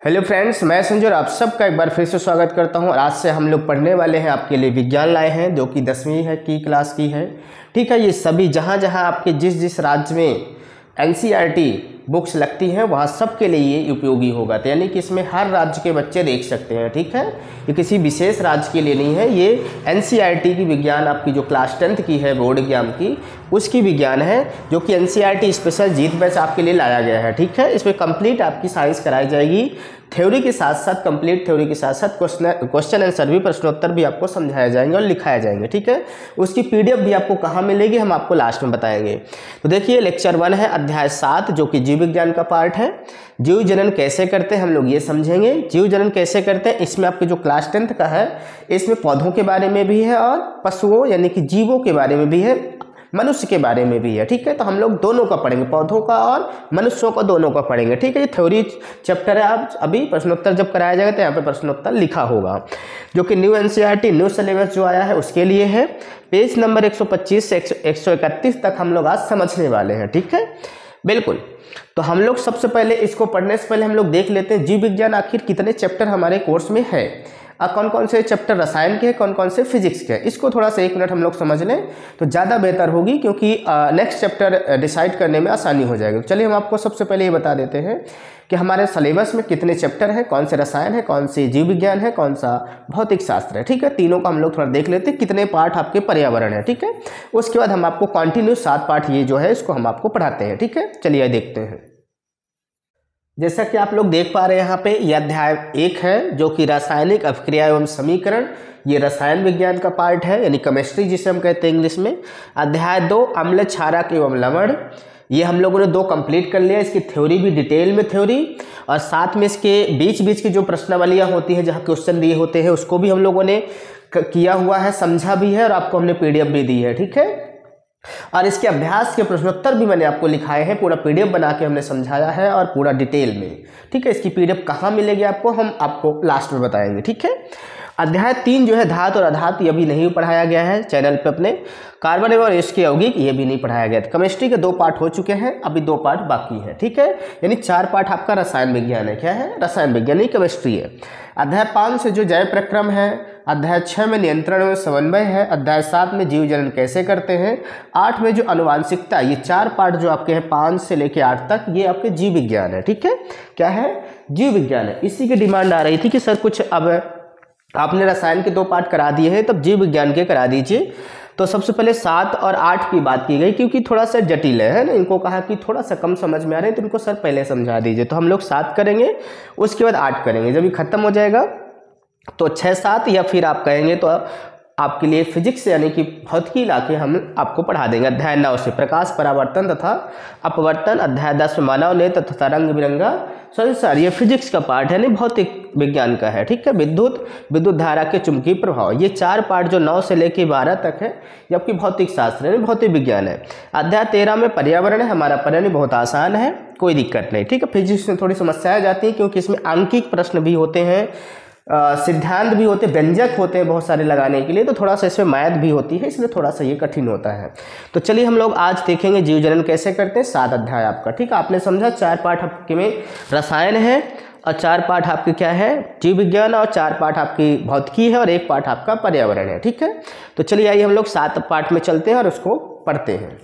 Hello friends, मैं संजय और आप सबका एक बार फिर से स्वागत करता हूं। और आज से हम लोग पढ़ने वाले हैं, आपके लिए विज्ञान लाए हैं जो कि 10वीं है की क्लास की है। ठीक है, ये सभी जहां जहां आपके जिस जिस राज्य में एनसीईआरटी बुक्स लगती हैं वहाँ सब के लिए ये उपयोगी होगा। तो यानी कि इसमें हर राज्य के बच्चे देख सकते हैं। ठीक है, ये किसी विशेष राज्य के लिए नहीं है, ये एनसीईआरटी की विज्ञान आपकी जो क्लास 10th की है बोर्ड एग्जाम की, उसकी विज्ञान है जो कि एनसीईआरटी स्पेशल जीत बैच आपके लिए लाया गया है। ठीक है, इसमें कंप्लीट आपकी साइंस कराई जाएगी, थ्योरी के साथ साथ कंप्लीट थ्योरी के साथ साथ क्वेश्चन आंसर भी, प्रश्नोत्तर भी आपको समझाए जाएंगे और लिखाए जाएंगे। ठीक है, उसकी पीडीएफ भी आपको कहाँ मिलेगी हम आपको लास्ट में बताएंगे। तो देखिए, लेक्चर 1 है अध्याय 7 जो कि जीव विज्ञान का पार्ट है। जीव जनन कैसे करते हैं हम लोग ये समझेंगे। जीव जनन कैसे करते हैं, इसमें आपके जो क्लास 10th का है इसमें पौधों के बारे में भी है और पशुओं यानी कि जीवों के बारे में भी है, मनुष्य के बारे में भी है। ठीक है, तो हम लोग दोनों का पढ़ेंगे, पौधों का और मनुष्यों का दोनों का पढ़ेंगे। ठीक है, ये थ्योरी चैप्टर है। आप अभी प्रश्नोत्तर जब कराया जाएगा तो यहाँ पे प्रश्नोत्तर लिखा होगा जो कि न्यू एनसीईआरटी न्यू सिलेबस जो आया है उसके लिए है। पेज नंबर 125 से 131 तक हम लोग आज समझने वाले हैं। ठीक है, बिल्कुल। तो हम लोग सबसे पहले इसको पढ़ने से पहले हम लोग देख लेते हैं जीव विज्ञान आखिर कितने चैप्टर हमारे कोर्स में है, कौन कौन से चैप्टर रसायन के हैं, कौन कौन से फिजिक्स के हैं। इसको थोड़ा सा 1 मिनट हम लोग समझ लें तो ज़्यादा बेहतर होगी, क्योंकि नेक्स्ट चैप्टर डिसाइड करने में आसानी हो जाएगी। चलिए हम आपको सबसे पहले ये बता देते हैं कि हमारे सिलेबस में कितने चैप्टर हैं, कौन से रसायन है, कौन से जीव विज्ञान है, कौन सा भौतिक शास्त्र है। ठीक है, तीनों का हम लोग थोड़ा देख लेते हैं, कितने पार्ट आपके पर्यावरण है। ठीक है, उसके बाद हम आपको कंटिन्यू 7 पार्ट ये जो है इसको हम आपको पढ़ाते हैं। ठीक है, चलिए देखते हैं। जैसा कि आप लोग देख पा रहे हैं यहाँ पे ये अध्याय 1 है जो कि रासायनिक अभिक्रिया एवं समीकरण, ये रसायन विज्ञान का पार्ट है यानी केमिस्ट्री जिसे हम कहते हैं इंग्लिश में। अध्याय 2 अम्ल क्षारक एवं लवण, ये हम लोगों ने 2 कंप्लीट कर लिया। इसकी थ्योरी भी डिटेल में थ्योरी और साथ में इसके बीच बीच की जो प्रश्नावलियाँ होती हैं जहाँ क्वेश्चन दिए होते हैं उसको भी हम लोगों ने किया हुआ है, समझा भी है और आपको हमने पीडीएफ भी दी है। ठीक है, और इसके अभ्यास के प्रश्नोत्तर भी मैंने आपको लिखाए हैं, पूरा पीडीएफ बना के हमने समझाया है और पूरा डिटेल में। ठीक है, इसकी पीडीएफ कहाँ मिलेगी आपको हम आपको लास्ट में बताएंगे। ठीक है, अध्याय 3 जो है धातु और अधातु, ये भी नहीं पढ़ाया गया है चैनल पे अपने। कार्बन एवं इसके यौगिक, ये भी नहीं पढ़ाया गया। केमिस्ट्री के 2 पार्ट हो चुके हैं, अभी 2 पार्ट बाकी है। ठीक है, यानी 4 पार्ट आपका रसायन विज्ञान है। क्या है? रसायन विज्ञान, केमिस्ट्री है। अध्याय 5 से जो जैव प्रक्रम है, अध्याय 6 में नियंत्रण एवं समन्वय है, अध्याय 7 में जीव जनन कैसे करते हैं, 8 में जो अनुवांशिकता, ये 4 पार्ट जो आपके हैं 5 से लेके 8 तक, ये आपके जीव विज्ञान है। ठीक है, क्या है? जीव विज्ञान है। इसी की डिमांड आ रही थी कि सर कुछ अब आपने रसायन के 2 पार्ट करा दिए हैं तब जीव विज्ञान के करा दीजिए। तो सबसे पहले 7 और 8 की बात की गई क्योंकि थोड़ा सा जटिल है ना, इनको कहा कि थोड़ा सा कम समझ में आ रहे हैं तो इनको सर पहले समझा दीजिए। तो हम लोग 7 करेंगे, उसके बाद 8 करेंगे। जब ये खत्म हो जाएगा तो 6-7 या फिर आप कहेंगे तो आपके लिए फिजिक्स यानी कि भौतिकी लाके हम आपको पढ़ा देंगे। अध्याय 9 से प्रकाश परावर्तन तथा अपवर्तन, अध्याय 10 में मानव नेत्र तथा रंग बिरंगा संसार, ये फिजिक्स का पार्ट है, नहीं भौतिक विज्ञान का है। ठीक है, विद्युत धारा के चुंबकीय प्रभाव, ये 4 पार्ट जो 9 से लेके 12 तक है ये आपकी भौतिक शास्त्र है, भौतिक विज्ञान है। अध्याय 13 में पर्यावरण है, हमारा पर्यावरण बहुत आसान है, कोई दिक्कत नहीं। ठीक है, फिजिक्स में थोड़ी समस्याएं जाती हैं क्योंकि इसमें आंकिक प्रश्न भी होते हैं, सिद्धांत भी होते हैं, व्यंजक होते हैं बहुत सारे लगाने के लिए, तो थोड़ा सा इसमें मैथ भी होती है, इसलिए थोड़ा सा ये कठिन होता है। तो चलिए हम लोग आज देखेंगे जीव जनन कैसे करते हैं। 7 अध्याय आपका। ठीक है, आपने समझा 4 पार्ट आपके में रसायन है और 4 पार्ट आपके क्या है? जीव विज्ञान, और 4 पार्ट आपकी भौतिकी है और 1 पार्ट आपका पर्यावरण है। ठीक है, तो चलिए आइए हम लोग 7 पार्ट में चलते हैं और उसको पढ़ते हैं।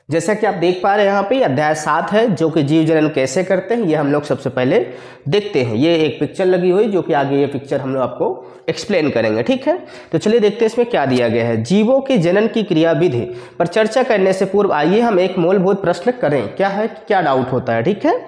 जैसा कि आप देख पा रहे हैं यहाँ पे अध्याय 7 है जो कि जीव जनन कैसे करते हैं, ये हम लोग सबसे पहले देखते हैं। ये एक पिक्चर लगी हुई जो कि आगे ये पिक्चर हम लोग आपको एक्सप्लेन करेंगे। ठीक है, तो चलिए देखते हैं इसमें क्या दिया गया है। जीवों के जनन की क्रिया विधि पर चर्चा करने से पूर्व आइए हम एक मूलभूत प्रश्न करें। क्या है, क्या डाउट होता है? ठीक है,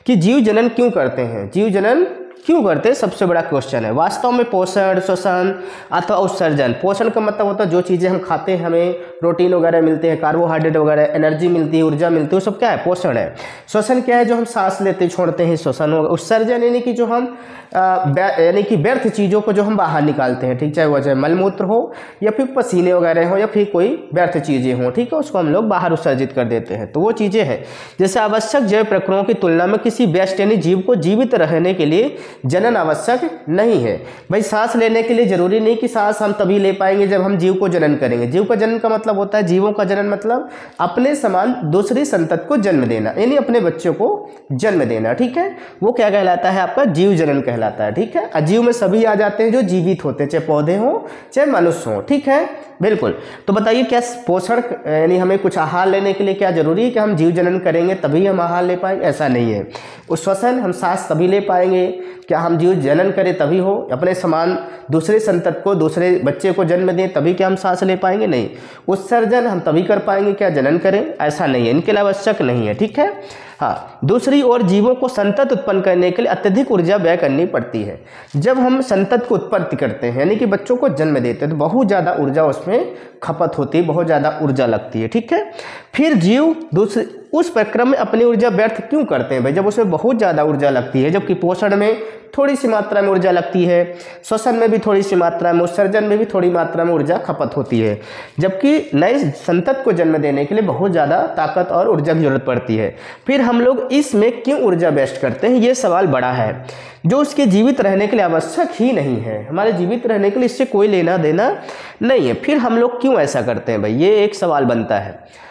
कि जीव जनन क्यों करते हैं, जीव जनन क्यों करते हैं, सबसे बड़ा क्वेश्चन है। वास्तव में पोषण, श्वसन अथवा उत्सर्जन, पोषण का मतलब होता है जो चीज़ें हम खाते हैं हमें प्रोटीन वगैरह मिलते हैं, कार्बोहाइड्रेट वगैरह, एनर्जी मिलती है, ऊर्जा मिलती है, वो सब क्या है? पोषण है। श्वसन क्या है? जो हम सांस लेते छोड़ते हैं, श्वसन होगा। उत्सर्जन यानी कि जो हम यानी कि व्यर्थ चीज़ों को जो हम बाहर निकालते हैं, ठीक, चाहे वह चाहे मलमूत्र हो या फिर पसीने वगैरह हो या फिर कोई व्यर्थ चीज़ें हों, ठीक है, उसको हम लोग बाहर उत्सर्जित कर देते हैं। तो वो चीज़ें हैं जैसे आवश्यक जैव प्रक्रियाओं की तुलना में किसी व्यस्त यानी जीव को जीवित रहने के लिए जनन आवश्यक नहीं है। भाई सांस लेने के लिए जरूरी नहीं कि सांस हम तभी ले पाएंगे जब हम जीव को जनन करेंगे। जीव का जनन का मतलब होता है, जीवों का जनन मतलब अपने समान दूसरी संतति को जन्म देना, यानी अपने बच्चों को जन्म देना। ठीक है, वो क्या कहलाता है आपका जीव जनन कहलाता है। ठीक है, अजीव में सभी आ जाते हैं जो जीवित होते हैं, चाहे पौधे हों चाहे मनुष्य हों। ठीक है, बिल्कुल। तो बताइए क्या पोषण यानी हमें कुछ आहार लेने के लिए क्या जरूरी है कि हम जीव जनन करेंगे तभी हम आहार ले पाएंगे? ऐसा नहीं है। उस श्वसन हम सांस तभी ले पाएंगे, क्या हम जीव जनन करें तभी हो, अपने समान दूसरे संतति को दूसरे बच्चे को जन्म दें तभी क्या हम सांस ले पाएंगे? नहीं। उत्सर्जन हम तभी कर पाएंगे क्या जनन करें? ऐसा नहीं है, इनके लिए आवश्यक नहीं है। ठीक है, हाँ। दूसरी ओर जीवों को संतति उत्पन्न करने के लिए अत्यधिक ऊर्जा व्यय करनी पड़ती है। जब हम संतति को उत्पत्ति करते हैं यानी कि बच्चों को जन्म देते हैं तो बहुत ज़्यादा ऊर्जा उसमें खपत होती है, बहुत ज़्यादा ऊर्जा लगती है। ठीक है, फिर जीव दूसरे उस प्रक्रम में अपनी ऊर्जा व्यर्थ क्यों करते हैं भाई, जब उसमें बहुत ज़्यादा ऊर्जा लगती है, जबकि पोषण में थोड़ी सी मात्रा में ऊर्जा लगती है, श्वसन में भी थोड़ी सी मात्रा में, उत्सर्जन में भी थोड़ी मात्रा में ऊर्जा खपत होती है, जबकि नए संतति को जन्म देने के लिए बहुत ज़्यादा ताकत और ऊर्जा की जरूरत पड़ती है। फिर हम लोग इसमें क्यों ऊर्जा वेस्ट करते हैं, ये सवाल बड़ा है, जो उसके जीवित रहने के लिए आवश्यक ही नहीं है। हमारे जीवित रहने के लिए इससे कोई लेना देना नहीं है, फिर हम लोग क्यों ऐसा करते हैं भाई, ये एक सवाल बनता है।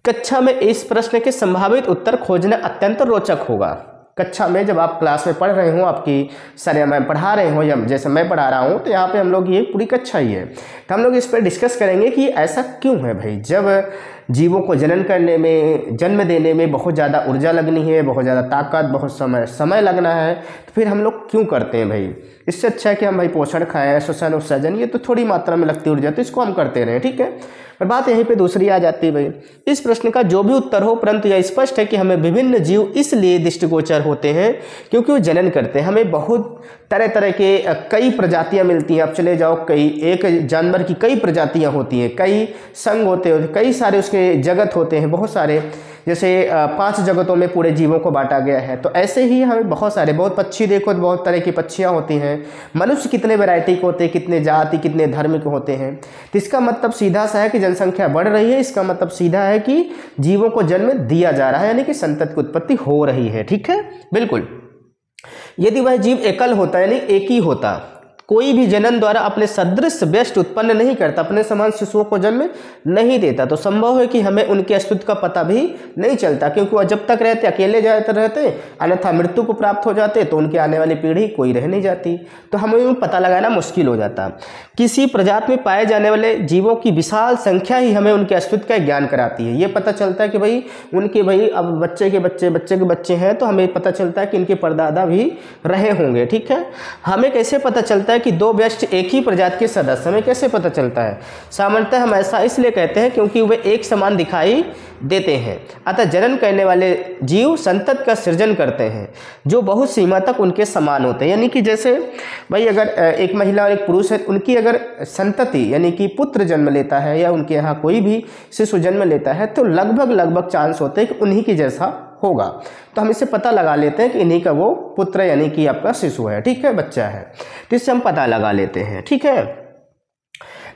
कक्षा में इस प्रश्न के संभावित उत्तर खोजना अत्यंत रोचक होगा। कक्षा में जब आप क्लास में पढ़ रहे हो, आपकी सर या मैम पढ़ा रहे हो या जैसे मैं पढ़ा रहा हूँ, तो यहाँ पे हम लोग ये पूरी कक्षा ही है, तो हम लोग इस पर डिस्कस करेंगे कि ऐसा क्यों है भाई। जब जीवों को जनन करने में, जन्म देने में बहुत ज़्यादा ऊर्जा लगनी है, बहुत ज़्यादा ताकत, बहुत समय लगना है, तो फिर हम लोग क्यों करते हैं भाई। इससे अच्छा है कि हम भाई पोषण खाएं, श्वसन उत्सर्जन, ये तो थोड़ी मात्रा में लगती ऊर्जा, तो इसको हम करते रहें। ठीक है, और बात यहीं पे दूसरी आ जाती है भाई, इस प्रश्न का जो भी उत्तर हो, परंतु यह स्पष्ट है कि हमें विभिन्न जीव इसलिए दृष्टिगोचर होते हैं क्योंकि वो जनन करते हैं। हमें बहुत तरह तरह के कई प्रजातियां मिलती हैं। आप चले जाओ, कई एक जानवर की कई प्रजातियां होती हैं, कई संघ होते हैं, कई सारे उसके जगत होते हैं, बहुत सारे, जैसे 5 जगतों में पूरे जीवों को बांटा गया है। तो ऐसे ही हमें बहुत सारे, बहुत पक्षी देखो तो बहुत तरह की पक्षियाँ होती हैं। मनुष्य कितने वैरायटी के होते हैं, कितने जाति, कितने धर्म के होते हैं। तो इसका मतलब सीधा सा है कि जनसंख्या बढ़ रही है, इसका मतलब सीधा है कि जीवों को जन्म दिया जा रहा है, यानी कि संतति की उत्पत्ति हो रही है। ठीक है, बिल्कुल। यदि वह जीव एकल होता यानी एक ही होता, कोई भी जनन द्वारा अपने सदृश व्यष्टि उत्पन्न नहीं करता, अपने समान शिशुओं को जन्म नहीं देता, तो संभव है कि हमें उनके अस्तित्व का पता भी नहीं चलता, क्योंकि वह जब तक रहते अकेले जाते रहते, अन्यथा मृत्यु को प्राप्त हो जाते, तो उनकी आने वाली पीढ़ी कोई रह नहीं जाती, तो हमें पता लगाना मुश्किल हो जाता। किसी प्रजाति में पाए जाने वाले जीवों की विशाल संख्या ही हमें उनके अस्तित्व का ज्ञान कराती है। ये पता चलता है कि भाई उनके भाई अब बच्चे के बच्चे बच्चे के बच्चे हैं, तो हमें पता चलता है कि इनके परदादा भी रहे होंगे। ठीक है, हमें कैसे पता चलता है कि 2 व्यष्टि एक ही प्रजाति के सदस्य, हमें कैसे पता चलता है? सामान्यतः हम ऐसा इसलिए कहते हैं क्योंकि वे एक समान दिखाई देते हैं। अतः जनन करने वाले जीव संतति का सृजन करते हैं जो बहुत सीमा तक उनके समान होते हैं। यानी कि जैसे भाई अगर एक महिला और एक पुरुष है, उनकी अगर संतति यानी कि पुत्र जन्म लेता है या उनके यहाँ कोई भी शिशु जन्म लेता है, तो लगभग चांस होते हैं कि उन्हीं की जैसा होगा। तो हम इससे पता लगा लेते हैं कि इन्हीं का वो पुत्र यानी कि आपका शिशु है। ठीक है, बच्चा है, तो इससे हम पता लगा लेते हैं। ठीक है,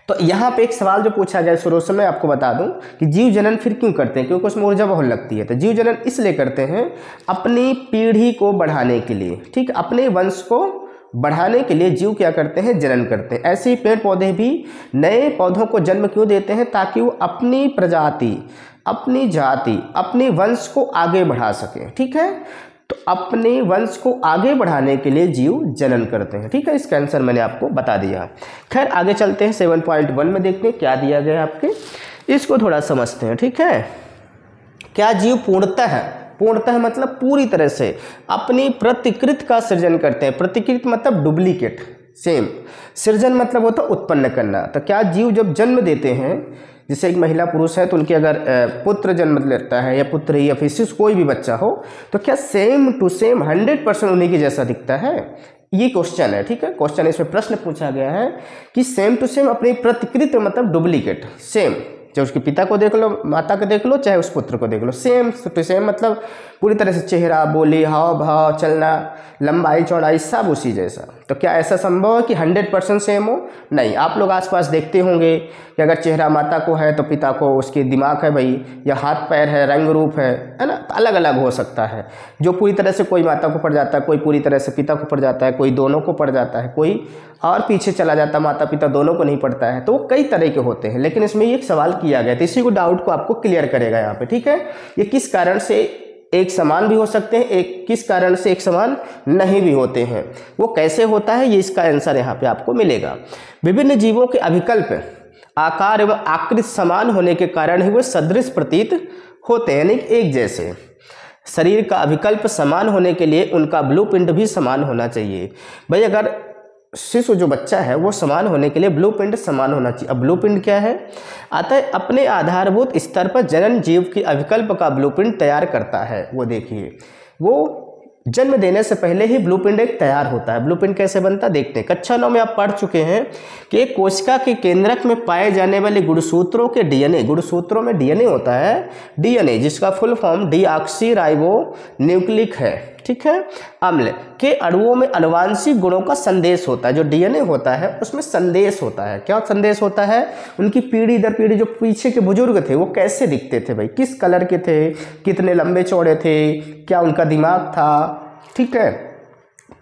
तो यहाँ पे एक सवाल जो पूछा गया शुरू से मैं आपको बता दूं कि जीव जनन फिर क्यों करते हैं, क्योंकि उसमें ऊर्जा बहुत लगती है। तो जीव जनन इसलिए करते हैं अपनी पीढ़ी को बढ़ाने के लिए। ठीक, अपने वंश को बढ़ाने के लिए जीव क्या करते हैं, जनन करते हैं। ऐसे ही पेड़ पौधे भी नए पौधों को जन्म क्यों देते हैं, ताकि वो अपनी प्रजाति, अपनी जाति, अपने वंश को आगे बढ़ा सके। ठीक है, तो अपने वंश को आगे बढ़ाने के लिए जीव जनन करते हैं। ठीक है, इसका आंसर मैंने आपको बता दिया। खैर आगे चलते हैं, 7.1 में देखते हैं क्या दिया गया है आपके, इसको थोड़ा समझते हैं। ठीक है, क्या जीव पूर्णतः मतलब पूरी तरह से अपनी प्रतिकृति का सृजन करते हैं। प्रतिकृति मतलब डुप्लीकेट, सेम। सृजन मतलब होता है उत्पन्न करना। तो क्या जीव जब जन्म देते हैं, जैसे एक महिला पुरुष है तो उनके अगर पुत्र जन्म लेता है या पुत्र या फिर शिशु कोई भी बच्चा हो, तो क्या सेम टू सेम 100% उन्हीं के जैसा दिखता है? ये क्वेश्चन है। ठीक है, क्वेश्चन इसमें प्रश्न पूछा गया है कि सेम टू सेम अपनी प्रतिकृति मतलब डुप्लीकेट, सेम, चाहे उसके पिता को देख लो, माता को देख लो, चाहे उस पुत्र को देख लो, सेम टू सेम मतलब पूरी तरह से चेहरा, बोली, हाव भाव, चलना, लंबाई चौड़ाई सब उसी जैसा। तो क्या ऐसा संभव है कि 100% सेम हो? नहीं। आप लोग आसपास देखते होंगे कि अगर चेहरा माता को है तो पिता को उसके दिमाग है भाई, या हाथ पैर है, रंग रूप है ना, तो अलग अलग हो सकता है। जो पूरी तरह से कोई माता को पड़ जाता है, कोई पूरी तरह से पिता को पड़ जाता है, कोई दोनों को पड़ जाता है, कोई और पीछे चला जाता है, माता पिता दोनों को नहीं पड़ता है। तो वो कई तरह के होते हैं, लेकिन इसमें एक सवाल किया गया तो इसी को डाउट को आपको क्लियर करेगा यहाँ पे। ठीक है, ये किस कारण से एक समान भी हो सकते हैं, एक किस कारण से एक समान नहीं भी होते हैं, वो कैसे होता है, ये इसका आंसर यहाँ पे आपको मिलेगा। विभिन्न जीवों के अभिकल्प आकार एवं आकृति समान होने के कारण ही वे सदृश प्रतीत होते हैं, यानी एक जैसे। शरीर का अभिकल्प समान होने के लिए उनका ब्लूप्रिंट भी समान होना चाहिए। भाई अगर शिशु जो बच्चा है वो समान होने के लिए ब्लूप्रिंट समान होना चाहिए। अब ब्लूप्रिंट क्या है? आता है अपने आधारभूत स्तर पर जनन जीव की अभिकल्प का ब्लूप्रिंट तैयार करता है। वो देखिए, वो जन्म देने से पहले ही ब्लूप्रिंट एक तैयार होता है। ब्लूप्रिंट कैसे बनता है देखते हैं। कक्षा 9 में आप पढ़ चुके हैं कि एक कोशिका के केंद्रक में पाए जाने वाले गुणसूत्रों के डीएनए, गुणसूत्रों में डीएनए होता है, डीएनए जिसका फुल फॉर्म डीऑक्सीराइबो न्यूक्लिक है, ठीक है, अम्ल के अणुओं में आनुवांशिक गुणों का संदेश होता है। जो डीएनए होता है उसमें संदेश होता है। क्या संदेश होता है? उनकी पीढ़ी दर पीढ़ी जो पीछे के बुजुर्ग थे वो कैसे दिखते थे भाई, किस कलर के थे, कितने लंबे चौड़े थे, क्या उनका दिमाग था, ठीक है,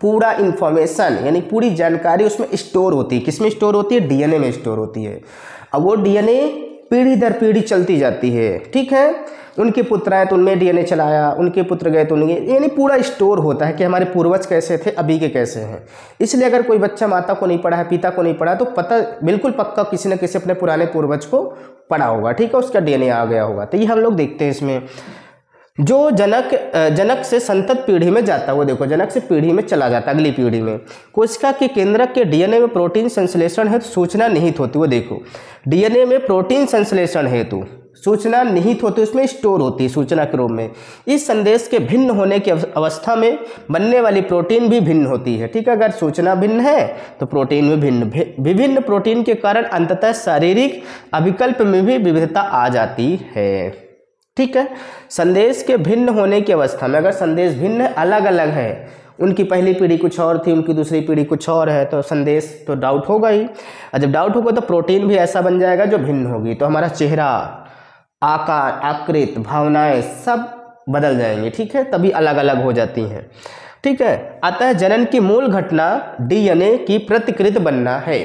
पूरा इंफॉर्मेशन यानी पूरी जानकारी उसमें स्टोर होती है। किसमें स्टोर होती है? डीएनए में स्टोर होती है। अब वो डीएनए पीढ़ी दर पीढ़ी चलती जाती है, ठीक है। उनके पुत्र आए तो उनमें डीएनए चलाया, उनके पुत्र गए तो उनके, यानी पूरा स्टोर होता है कि हमारे पूर्वज कैसे थे, अभी के कैसे हैं। इसलिए अगर कोई बच्चा माता को नहीं पढ़ा है, पिता को नहीं पढ़ा, तो पता बिल्कुल पक्का किसी न किसी अपने पुराने पूर्वज को पढ़ा होगा, ठीक है, उसका डीएनए आ गया होगा। तो ये हम लोग देखते हैं इसमें। जो जनक से संतत पीढ़ी में जाता है, वो देखो जनक से पीढ़ी में चला जाता है, अगली पीढ़ी में। कोशिका के केंद्रक के डीएनए में प्रोटीन संश्लेषण हेतु सूचना निहित होती है। वो देखो डीएनए में प्रोटीन संश्लेषण हेतु सूचना निहित होती है, उसमें स्टोर होती है सूचना के रूप में। इस संदेश के भिन्न होने की अवस्था में बनने वाली प्रोटीन भी भिन्न होती है, ठीक है। अगर सूचना भिन्न है तो प्रोटीन में भिन्न, विभिन्न प्रोटीन के कारण अंततः शारीरिक अभिकल्प में भी विविधता आ जाती है, ठीक है। संदेश के भिन्न होने की अवस्था में, अगर संदेश भिन्न है, अलग अलग है, उनकी पहली पीढ़ी कुछ और थी, उनकी दूसरी पीढ़ी कुछ और है, तो संदेश तो डाउट होगा ही। और जब डाउट होगा तो प्रोटीन भी ऐसा बन जाएगा जो भिन्न होगी, तो हमारा चेहरा, आकार, आकृति, भावनाएं सब बदल जाएंगी, ठीक है, तभी अलग अलग हो जाती हैं, ठीक है। अतः जनन की मूल घटना डीएनए की प्रतिकृति बनना है,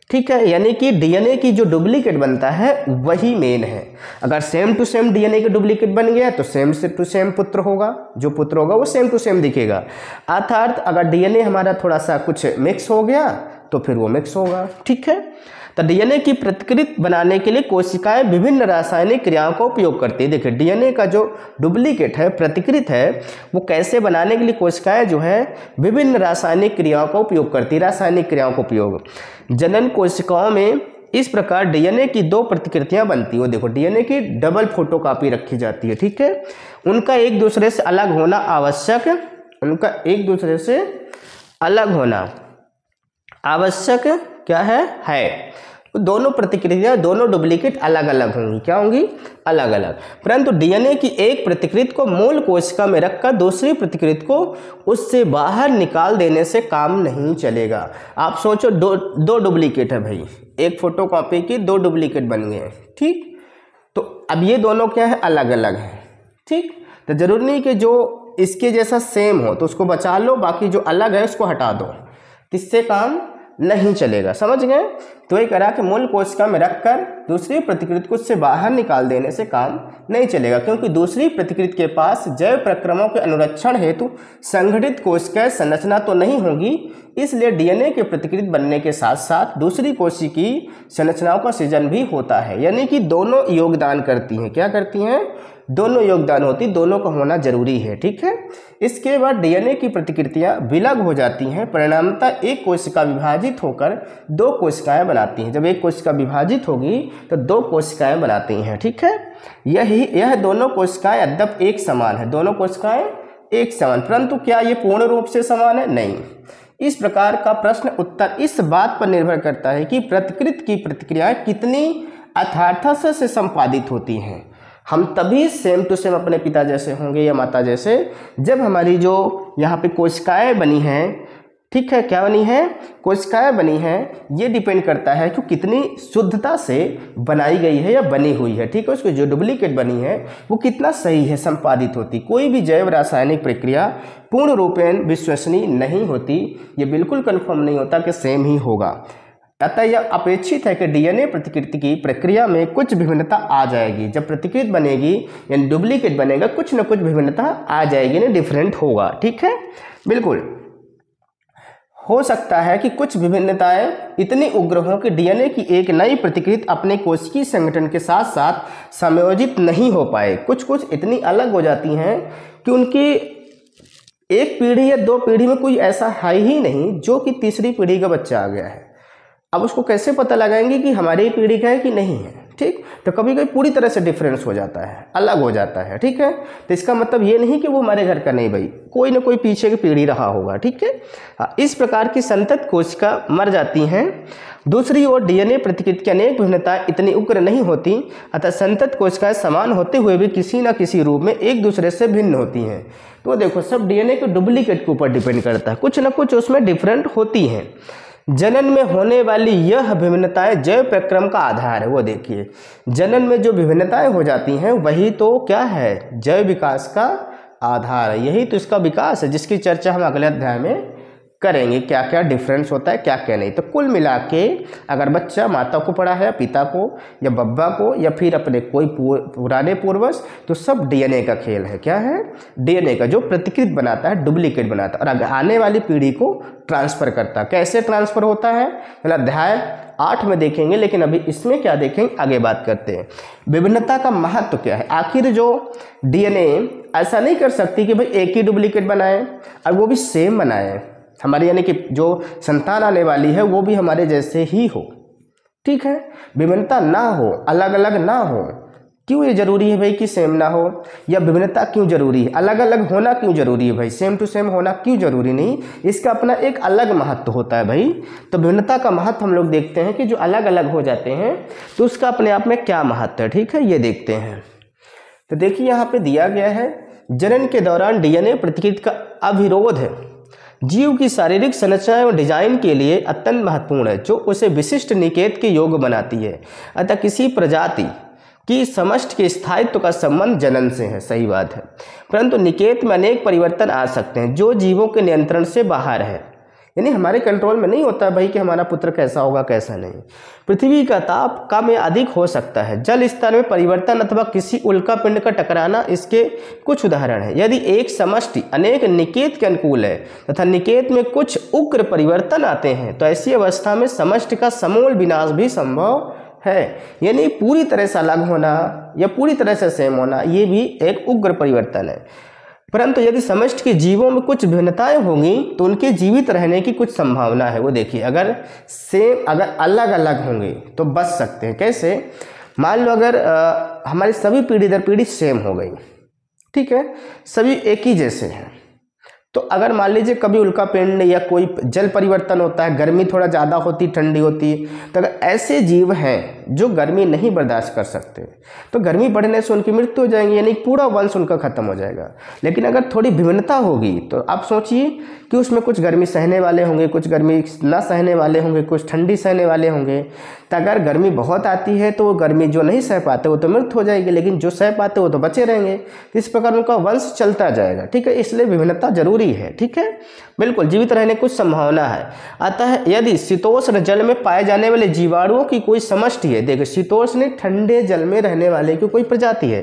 ठीक है, यानी कि डीएनए की जो डुप्लीकेट बनता है वही मेन है। अगर सेम टू सेम डीएनए की डुप्लीकेट बन गया तो सेम टू सेम पुत्र होगा, जो पुत्र होगा वो सेम टू सेम दिखेगा। अर्थात अगर डीएनए हमारा थोड़ा सा कुछ मिक्स हो गया तो फिर वो मिक्स होगा, ठीक है। तो डीएनए की प्रतिकृति बनाने के लिए कोशिकाएं विभिन्न रासायनिक क्रियाओं का उपयोग करती है। देखिए डीएनए का जो डुप्लीकेट है, प्रतिकृति है, वो कैसे बनाने के लिए कोशिकाएं जो है विभिन्न रासायनिक क्रियाओं का उपयोग करती है। रासायनिक क्रियाओं का उपयोग जनन कोशिकाओं में इस प्रकार डीएनए की 2 प्रतिकृतियां बनती है। देखो डीएनए की डबल फोटोकॉपी रखी जाती है, ठीक है। उनका एक दूसरे से अलग होना आवश्यक, उनका एक दूसरे से अलग होना आवश्यक क्या है। दोनों प्रतिकृतियां, दोनों डुप्लीकेट अलग अलग होंगी, क्या होंगी? अलग अलग। परंतु डीएनए की एक प्रतिकृति को मूल कोशिका में रखकर दूसरी प्रतिकृति को उससे बाहर निकाल देने से काम नहीं चलेगा। आप सोचो दो डुप्लीकेट है भाई, एक फोटोकॉपी की 2 डुप्लीकेट बन गए, ठीक। तो अब ये दोनों क्या है? अलग अलग है, ठीक। तो जरूरी नहीं कि जो इसके जैसा सेम हो तो उसको बचा लो, बाकी जो अलग है उसको हटा दो, इससे काम नहीं चलेगा, समझ गए। तो ये करा कि मूल कोशिका में रखकर दूसरी प्रतिकृति को उससे बाहर निकाल देने से काम नहीं चलेगा, क्योंकि दूसरी प्रतिकृति के पास जैव प्रक्रमों के अनुरक्षण हेतु संगठित कोशिका संरचना तो नहीं होगी। इसलिए डीएनए के प्रतिकृति बनने के साथ साथ दूसरी कोशिकी संरचनाओं का सृजन भी होता है, यानी कि दोनों योगदान करती हैं। क्या करती हैं? दोनों योगदान होती, दोनों का होना जरूरी है, ठीक है। इसके बाद डीएनए की प्रतिकृतियां विलग हो जाती हैं, परिणामतः एक कोशिका विभाजित होकर 2 कोशिकाएं बनाती हैं। जब एक कोशिका विभाजित होगी तो 2 कोशिकाएं बनाती हैं, ठीक है। यह दोनों कोशिकाएं अद्यप एक समान है, दोनों कोशिकाएं एक समान, परंतु क्या ये पूर्ण रूप से समान है? नहीं। इस प्रकार का प्रश्न उत्तर इस बात पर निर्भर करता है कि प्रतिकृति की प्रतिक्रियाएं कितनी यथार्थता से संपादित होती हैं। हम तभी सेम टू सेम अपने पिता जैसे होंगे या माता जैसे जब हमारी जो यहाँ पे कोशिकाएं बनी हैं, ठीक है, क्या बनी है, कोशिकाएं बनी हैं, ये डिपेंड करता है कि कितनी शुद्धता से बनाई गई है या बनी हुई है, ठीक है। उसकी जो डुप्लीकेट बनी है वो कितना सही है, संपादित होती। कोई भी जैव रासायनिक प्रक्रिया पूर्ण रूपेण विश्वसनीय नहीं होती, ये बिल्कुल कन्फर्म नहीं होता कि सेम ही होगा। अतः यह अपेक्षित है कि डीएनए प्रतिकृति की प्रक्रिया में कुछ विभिन्नता आ जाएगी। जब प्रतिकृति बनेगी यानी डुप्लीकेट बनेगा, कुछ न कुछ विभिन्नता आ जाएगी, ना डिफरेंट होगा, ठीक है। बिल्कुल हो सकता है कि कुछ विभिन्नताएं इतनी उग्र हों कि डीएनए की एक नई प्रतिकृति अपने कोशिकीय संगठन के साथ साथ संयोजित नहीं हो पाए। कुछ कुछ इतनी अलग हो जाती हैं कि उनकी एक पीढ़ी या दो पीढ़ी में कोई ऐसा है ही नहीं जो कि तीसरी पीढ़ी का बच्चा आ गया है। अब उसको कैसे पता लगाएंगे कि हमारी पीढ़ी का है कि नहीं है, ठीक। तो कभी कभी पूरी तरह से डिफरेंस हो जाता है, अलग हो जाता है, ठीक है। तो इसका मतलब ये नहीं कि वो हमारे घर का नहीं, भाई कोई ना कोई पीछे की पीढ़ी रहा होगा, ठीक है। इस प्रकार की संतत कोशिका मर जाती हैं। दूसरी ओर डीएनए प्रतिकृति की अनेक विभिन्नताएं इतनी उग्र नहीं होती, अतः संतत कोशिकाएं समान होते हुए भी किसी न किसी रूप में एक दूसरे से भिन्न होती हैं। तो देखो सब डीएनए के डुप्लीकेट के ऊपर डिपेंड करता है, कुछ न कुछ उसमें डिफरेंट होती हैं। जनन में होने वाली यह विभिन्नताएं जैव प्रक्रम का आधार है। वो देखिए जनन में जो विभिन्नताएं हो जाती हैं वही तो क्या है, जैव विकास का आधार है। यही तो इसका विकास है जिसकी चर्चा हम अगले अध्याय में करेंगे, क्या क्या डिफरेंस होता है, क्या क्या नहीं। तो कुल मिला के अगर बच्चा माता को पढ़ा है, पिता को या बब्बा को या फिर अपने कोई पुराने पूर्वज, तो सब डीएनए का खेल है। क्या है, डीएनए का जो प्रतिकृति बनाता है, डुप्लीकेट बनाता है और आने वाली पीढ़ी को ट्रांसफर करता है। कैसे ट्रांसफर होता है मतलब अध्याय 8 में देखेंगे, लेकिन अभी इसमें क्या देखेंगे, आगे बात करते हैं। विभिन्नता का महत्व क्या है। आखिर जो डीएनए ऐसा नहीं कर सकती कि भाई एक ही डुप्लीकेट बनाए और वो भी सेम बनाए, हमारी यानी कि जो संतान आने वाली है वो भी हमारे जैसे ही हो, ठीक है, विभिन्नता ना हो, अलग अलग ना हो। क्यों ये जरूरी है भाई कि सेम ना हो, या विभिन्नता क्यों जरूरी है, अलग अलग होना क्यों जरूरी है भाई, सेम टू सेम होना क्यों जरूरी नहीं, इसका अपना एक अलग महत्व होता है भाई। तो विभिन्नता का महत्व हम लोग देखते हैं कि जो अलग अलग हो जाते हैं तो उसका अपने आप में क्या महत्व है, ठीक है, ये देखते हैं। तो देखिए यहाँ पे दिया गया है, जनन के दौरान डीएनए प्रतिकृति का अविरोध है जीव की शारीरिक संरचना एवं डिजाइन के लिए अत्यंत महत्वपूर्ण है, जो उसे विशिष्ट निकेत के योग्य बनाती है। अतः किसी प्रजाति की समष्टि के स्थायित्व का संबंध जनन से है, सही बात है, परंतु निकेत में अनेक परिवर्तन आ सकते हैं जो जीवों के नियंत्रण से बाहर है, यानी हमारे कंट्रोल में नहीं होता भाई कि हमारा पुत्र कैसा होगा कैसा नहीं। पृथ्वी का ताप कम या अधिक हो सकता है, जल स्तर में परिवर्तन अथवा किसी उल्का पिंड का टकराना इसके कुछ उदाहरण हैं। यदि एक समष्टि अनेक निकेत के अनुकूल है तथा निकेत में कुछ उग्र परिवर्तन आते हैं तो ऐसी अवस्था में समष्टि का समूल विनाश भी संभव है, यानी पूरी तरह से अलग होना या पूरी तरह से सेम होना, ये भी एक उग्र परिवर्तन है। परंतु यदि समष्टि के जीवों में कुछ भिन्नताएं होंगी तो उनके जीवित रहने की कुछ संभावना है। वो देखिए अगर अलग अलग होंगे तो बच सकते हैं। कैसे, मान लो अगर हमारी सभी पीढ़ी दर पीढ़ी सेम हो गई, ठीक है, सभी एक ही जैसे हैं, तो अगर मान लीजिए कभी उल्कापिंड या कोई जल परिवर्तन होता है, गर्मी थोड़ा ज़्यादा होती, ठंडी होती, तो अगर ऐसे जीव हैं जो गर्मी नहीं बर्दाश्त कर सकते तो गर्मी बढ़ने से उनकी मृत्यु हो जाएगी, यानी पूरा वंश उनका खत्म हो जाएगा। लेकिन अगर थोड़ी विभिन्नता होगी तो आप सोचिए कि उसमें कुछ गर्मी सहने वाले होंगे, कुछ गर्मी ना सहने वाले होंगे, कुछ ठंडी सहने वाले होंगे। तो अगर गर्मी बहुत आती है तो वो गर्मी जो नहीं सह पाते वो तो मृत्यु हो जाएगी, लेकिन जो सह पाते वो तो बचे रहेंगे। इस प्रकार उनका वंश चलता जाएगा, ठीक है, इसलिए विभिन्नता जरूरी है, ठीक है, बिल्कुल जीवित रहने की कुछ संभावना है। अतः यदि शीतोष्ण जल में पाए जाने वाले जीवाणुओं की कोई समष्टि है, देखो शीतोष्ण ठंडे जल में रहने वाले की कोई प्रजाति है,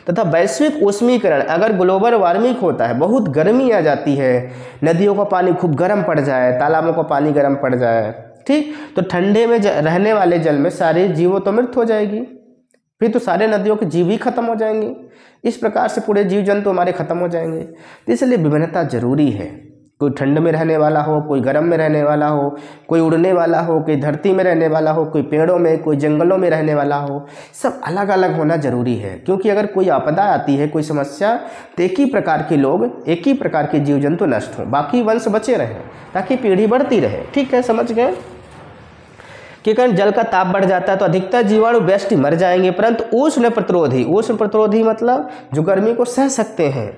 तथा वैश्विक ऊष्मीकरण अगर ग्लोबल वार्मिंग होता है, बहुत गर्मी आ जाती है, नदियों का पानी खूब गर्म पड़ जाए, तालाबों का पानी गर्म पड़ जाए, ठीक, तो ठंडे में रहने वाले जल में सारे जीवों तो मृत्यु हो जाएगी, फिर तो सारे नदियों के जीव ही खत्म हो जाएंगे। इस प्रकार से पूरे जीव जंतु हमारे खत्म हो जाएंगे। तो इसलिए विभिन्नता जरूरी है। कोई ठंड में रहने वाला हो, कोई गर्म में रहने वाला हो, कोई उड़ने वाला हो, कोई धरती में रहने वाला हो, कोई पेड़ों में, कोई जंगलों में रहने वाला हो, सब अलग अलग होना जरूरी है। क्योंकि अगर कोई आपदा आती है, कोई समस्या, तो एक ही प्रकार के लोग, एक ही प्रकार के जीव जंतु नष्ट हों, बाकी वंश बचे रहें ताकि पीढ़ी बढ़ती रहे, ठीक है, समझ गए। के कारण जल का ताप बढ़ जाता है तो अधिकतर जीवाणु व्यष्टि मर जाएंगे, परंतु उष्ण प्रतिरोधी मतलब जो गर्मी को सह सकते हैं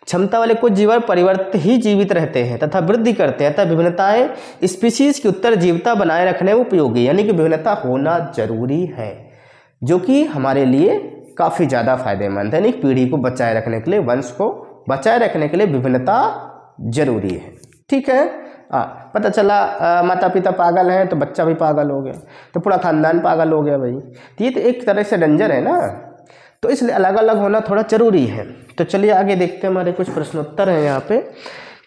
क्षमता वाले कुछ जीवाणु परिवर्तित ही जीवित रहते हैं तथा वृद्धि करते हैं। तथा विभिन्नताएं स्पीशीज की उत्तर जीवता बनाए रखने में उपयोगी, यानी कि विभिन्नता होना जरूरी है, जो कि हमारे लिए काफ़ी ज़्यादा फायदेमंद है। यानी पीढ़ी को बचाए रखने के लिए, वंश को बचाए रखने के लिए विभिन्नता जरूरी है। ठीक है, पता चला माता पिता पागल हैं तो बच्चा भी पागल हो गया, तो पूरा खानदान पागल हो गया भाई, तो ये तो एक तरह से डेंजर है ना, तो इसलिए अलग अलग होना थोड़ा जरूरी है। तो चलिए आगे देखते हैं, हमारे कुछ प्रश्नोत्तर हैं यहाँ पे।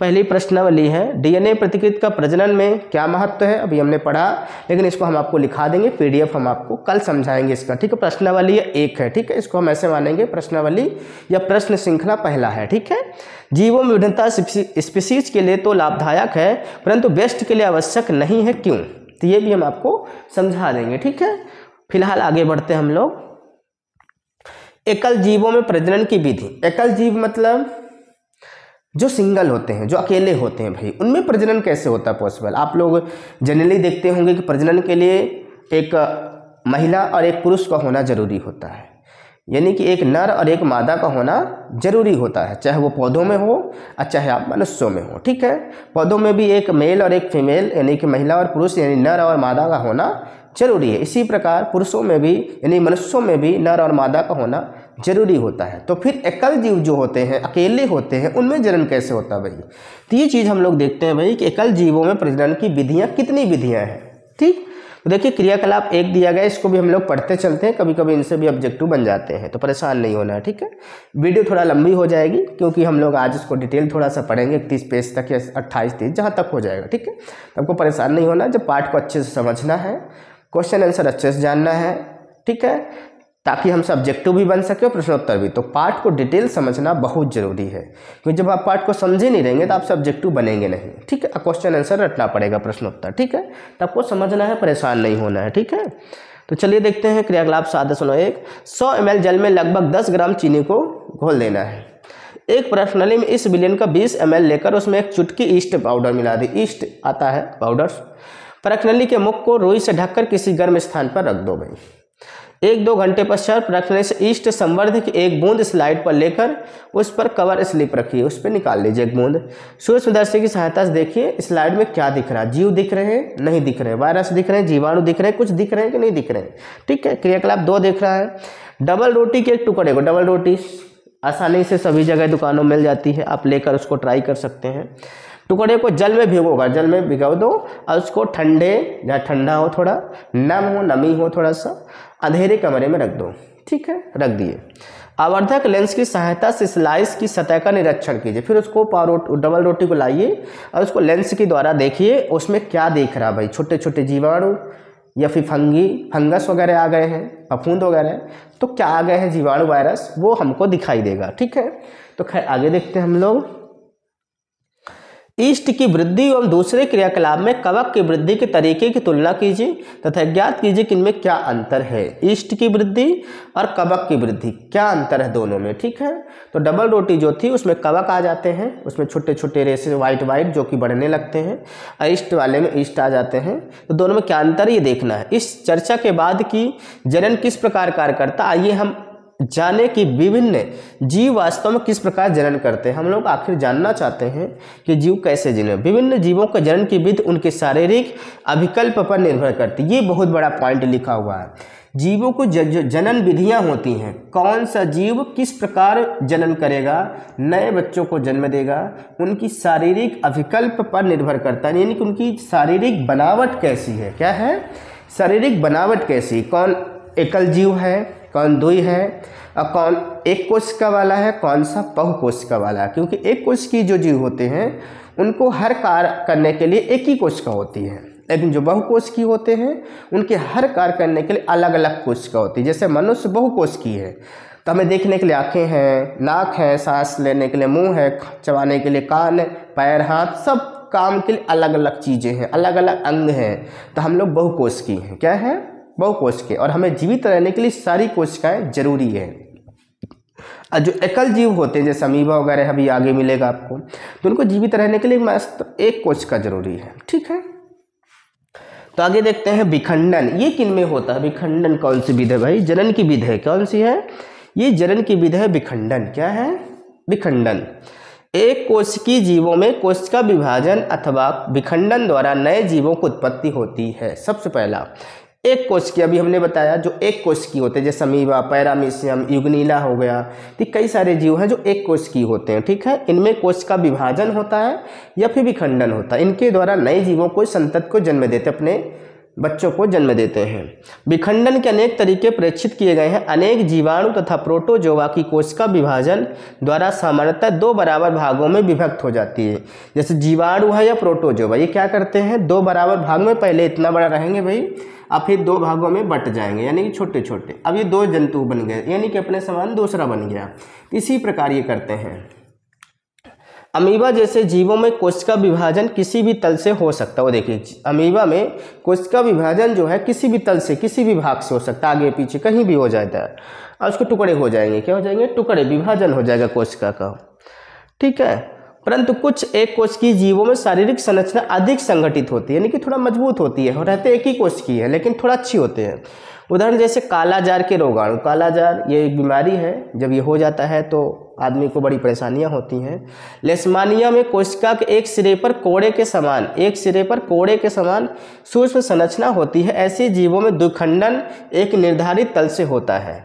पहली प्रश्नावली है, डीएनए प्रतिकृति का प्रजनन में क्या महत्व है। अभी हमने पढ़ा, लेकिन इसको हम आपको लिखा देंगे, पीडीएफ हम आपको कल समझाएंगे इसका। ठीक है, प्रश्नावली एक है, ठीक है, इसको हम ऐसे मानेंगे प्रश्नावली या प्रश्न श्रृंखला पहला है। ठीक है, जीवों में विभिन्नता स्पीशीज के लिए तो लाभदायक है, परंतु व्यष्टि के लिए आवश्यक नहीं है, क्यों? तो ये भी हम आपको समझा देंगे। ठीक है, फिलहाल आगे बढ़ते हैं हम लोग। एकल जीवों में प्रजनन की विधि। एकल जीव मतलब जो सिंगल होते हैं, जो अकेले होते हैं भाई, उनमें प्रजनन कैसे होता है पॉसिबल। आप लोग जनरली देखते होंगे कि प्रजनन के लिए एक महिला और एक पुरुष का होना जरूरी होता है, यानी कि एक नर और एक मादा का होना जरूरी होता है, चाहे वो पौधों में हो और चाहे आप मनुष्यों में हो। ठीक है, पौधों में भी एक मेल और एक फीमेल, यानी कि महिला और पुरुष, यानी नर और मादा का होना जरूरी है। इसी प्रकार पुरुषों में भी, यानी मनुष्यों में भी नर और मादा का होना जरूरी होता है। तो फिर एकल जीव जो होते हैं, अकेले होते हैं, उनमें जनन कैसे होता है भाई? तो ये चीज़ हम लोग देखते हैं भाई कि एकल जीवों में प्रजनन की विधियाँ कितनी विधियाँ हैं। ठीक, तो देखिए क्रियाकलाप एक दिया गया, इसको भी हम लोग पढ़ते चलते हैं, कभी कभी इनसे भी ऑब्जेक्टिव बन जाते हैं, तो परेशान नहीं होना है। ठीक है, वीडियो थोड़ा लंबी हो जाएगी क्योंकि हम लोग आज इसको डिटेल थोड़ा सा पढ़ेंगे, 30 पेज तक या 28-30 जहाँ तक हो जाएगा। ठीक है, तो आपको परेशान नहीं होना, जब पाठ को अच्छे से समझना है, क्वेश्चन आंसर अच्छे से जानना है। ठीक है, ताकि हम सब्जेक्टिव भी बन सके और प्रश्नोत्तर भी। तो पाठ को डिटेल समझना बहुत जरूरी है, क्योंकि जब आप पाठ को समझे नहीं रहेंगे तो आप सब्जेक्टिव बनेंगे नहीं। ठीक है, क्वेश्चन आंसर रटना पड़ेगा, प्रश्नोत्तर। ठीक है, तो आपको समझना है, परेशान नहीं होना है। ठीक है, तो चलिए देखते हैं क्रियाकलाप 7.1। 100 ml जल में लगभग 10 ग्राम चीनी को घोल देना है। एक प्रश्नावली में इस विलयन का 20 ml लेकर उसमें एक चुटकी ईस्ट पाउडर मिला दी। ईस्ट आता है पाउडर। प्रश्नावली के मुख को रुई से ढककर किसी गर्म स्थान पर रख दो भाई। 1-2 घंटे पश्चात प्रश्नावली से ईस्ट संवर्धक की एक बूंद स्लाइड पर लेकर उस पर कवर स्लिप रखिए, उस पर निकाल लीजिए एक बूंद। सूक्ष्मदर्शी की सहायता से देखिए स्लाइड में क्या दिख रहा है। जीव दिख रहे हैं, नहीं दिख रहे, वायरस दिख रहे हैं, जीवाणु दिख रहे हैं, कुछ दिख रहे हैं कि नहीं दिख रहे हैं। ठीक है, क्रियाकलाप 2 दिख रहा है। डबल रोटी के एक टुकड़े को, डबल रोटी आसानी से सभी जगह दुकानों में मिल जाती है, आप लेकर उसको ट्राई कर सकते हैं। टुकड़े को जल में भिगोगा, जल में भिगो दो और उसको ठंडे, जहाँ ठंडा हो, थोड़ा नम हो, नमी हो, थोड़ा सा अंधेरे कमरे में रख दो। ठीक है, रख दिए। आवर्धक लेंस की सहायता से स्लाइस की सतह का निरीक्षण कीजिए। फिर उसको डबल रोटी को लाइए और उसको लेंस के द्वारा देखिए उसमें क्या देख रहा भाई। छोटे छोटे जीवाणु या फिर फंगस वगैरह आ गए हैं, फफूंद वगैरह, तो क्या आ गए हैं जीवाणु, वायरस, वो हमको दिखाई देगा। ठीक है, तो खैर आगे देखते हैं हम लोग। ईस्ट की वृद्धि एवं दूसरे क्रियाकलाप में कवक की वृद्धि के तरीके की तुलना कीजिए तथा ज्ञात कीजिए कि इनमें क्या अंतर है। ईस्ट की वृद्धि और कवक की वृद्धि, क्या अंतर है दोनों में। ठीक है, तो डबल रोटी जो थी उसमें कवक आ जाते हैं, उसमें छोटे छोटे रेसे वाइट जो कि बढ़ने लगते हैं, और ईस्ट वाले में ईस्ट आ जाते हैं। तो दोनों में क्या अंतर ये देखना है। इस चर्चा के बाद की जनन किस प्रकार कार्य करता, आइए हम जाने कि विभिन्न जीव वास्तव में किस प्रकार जनन करते हैं। हम लोग आखिर जानना चाहते हैं कि जीव कैसे जन्म। विभिन्न जीवों का जनन की विधि उनके शारीरिक अभिकल्प पर निर्भर करती है। ये बहुत बड़ा पॉइंट लिखा हुआ है। जीवों को जनन विधियां होती हैं, कौन सा जीव किस प्रकार जनन करेगा, नए बच्चों को जन्म देगा, उनकी शारीरिक अभिकल्प पर निर्भर करता है, यानी कि उनकी शारीरिक बनावट कैसी है। क्या है, शारीरिक बनावट कैसी, कौन एकल जीव है, कौन द्वि है, और कौन एक कोशिका वाला है, कौन सा बहुकोशिका वाला है। क्योंकि एक कोशिकीय जो जीव होते हैं उनको हर कार्य करने के लिए एक ही कोशिका होती है, लेकिन जो बहुकोशिकीय होते हैं उनके हर कार्य करने के लिए अलग अलग कोशिका होती है। जैसे मनुष्य बहुकोशिकीय है, तो हमें देखने के लिए आँखें हैं, नाक है, सांस लेने के लिए मुंह है, चबाने के लिए कान, पैर, हाथ, सब काम के लिए अलग अलग चीज़ें हैं, अलग अलग अंग हैं। तो हम लोग बहुकोशिकीय हैं। क्या है, बहुकोशिकीय, और हमें जीवित रहने के लिए सारी कोशिकाएं जरूरी है। और जो एकल जीव होते हैं जैसे अमीबा वगैरह अभी आगे मिलेगा आपको, तो उनको जीवित रहने के लिए मस्त एक कोशिका जरूरी है। ठीक है, तो आगे देखते हैं विखंडन। ये किन में होता है विखंडन? कौन सी विधि है भाई? जनन की विधि है। कौन सी है? ये जनन की विधि है विखंडन। क्या है? विखंडन। एक कोशिकीय जीवों में कोशिका विभाजन अथवा विखंडन द्वारा नए जीवों की उत्पत्ति होती है। सबसे पहला एक कोशिकीय, अभी हमने बताया जो एक कोशिकीय होते हैं, जैसे अमीबा, पैरामीशियम, युग्निला हो गया, तो कई सारे जीव हैं जो एक कोशिकीय होते हैं। ठीक है, इनमें कोशिका विभाजन होता है या फिर विखंडन होता है। इनके द्वारा नए जीवों को, संतति को जन्म देते, अपने बच्चों को जन्म देते हैं। विखंडन के अनेक तरीके परीक्षित किए गए हैं। अनेक जीवाणु तथा प्रोटोजोआ की कोशिका विभाजन द्वारा सामान्यतः दो बराबर भागों में विभक्त हो जाती है। जैसे जीवाणु है या प्रोटोजोआ, ये क्या करते हैं? दो बराबर भाग में, पहले इतना बड़ा रहेंगे भाई, अब फिर दो भागों में बट जाएंगे, यानी कि छोटे छोटे। अब ये दो जंतु बन गए, यानी कि अपने समान दूसरा बन गया। इसी प्रकार ये करते हैं। अमीबा जैसे जीवों में कोशिका विभाजन किसी भी तल से हो सकता है। वो देखिए, अमीबा में कोशिका विभाजन जो है किसी भी तल से, किसी भी भाग से हो सकता है, आगे पीछे कहीं भी हो जाता है, और उसके टुकड़े हो जाएंगे। क्या हो जाएंगे? टुकड़े, विभाजन हो जाएगा कोशिका का। ठीक है, परंतु कुछ एक कोशिकीय जीवों में शारीरिक संरचना अधिक संगठित होती है, यानी कि थोड़ा मजबूत होती है, और रहते एक ही कोशिकीय है लेकिन थोड़ा अच्छी होते हैं। उदाहरण जैसे कालाजार के रोगाणु। कालाजार ये एक बीमारी है, जब ये हो जाता है तो आदमी को बड़ी परेशानियां होती हैं। लेशमानिया में कोशिका के एक सिरे पर कोड़े के समान सूक्ष्म संरचना होती है। ऐसे जीवों में द्विखंडन एक निर्धारित तल से होता है।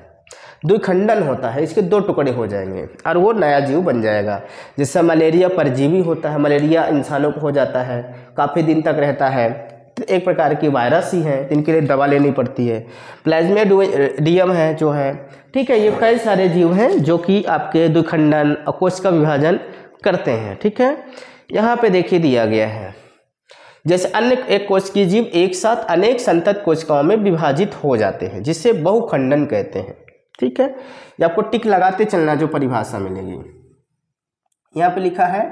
द्विखंडन होता है, इसके दो टुकड़े हो जाएंगे और वो नया जीव बन जाएगा। जैसे मलेरिया परजीवी होता है, मलेरिया इंसानों को हो जाता है, काफ़ी दिन तक रहता है, एक प्रकार की वायरस ही है, इनके लिए दवा लेनी पड़ती है। प्लाज्मोडियम है जो है, ठीक है, ये कई सारे जीव हैं जो कि आपके द्विखंडन और कोशिका विभाजन करते हैं। ठीक है, यहाँ पे देखिए दिया गया है, जैसे अन्य एक कोशिकीय जीव एक साथ अनेक संतत कोशिकाओं में विभाजित हो जाते हैं, जिसे बहुखंडन कहते हैं। ठीक है, ये आपको टिक लगाते चलना जो परिभाषा मिलेगी। यहाँ पे लिखा है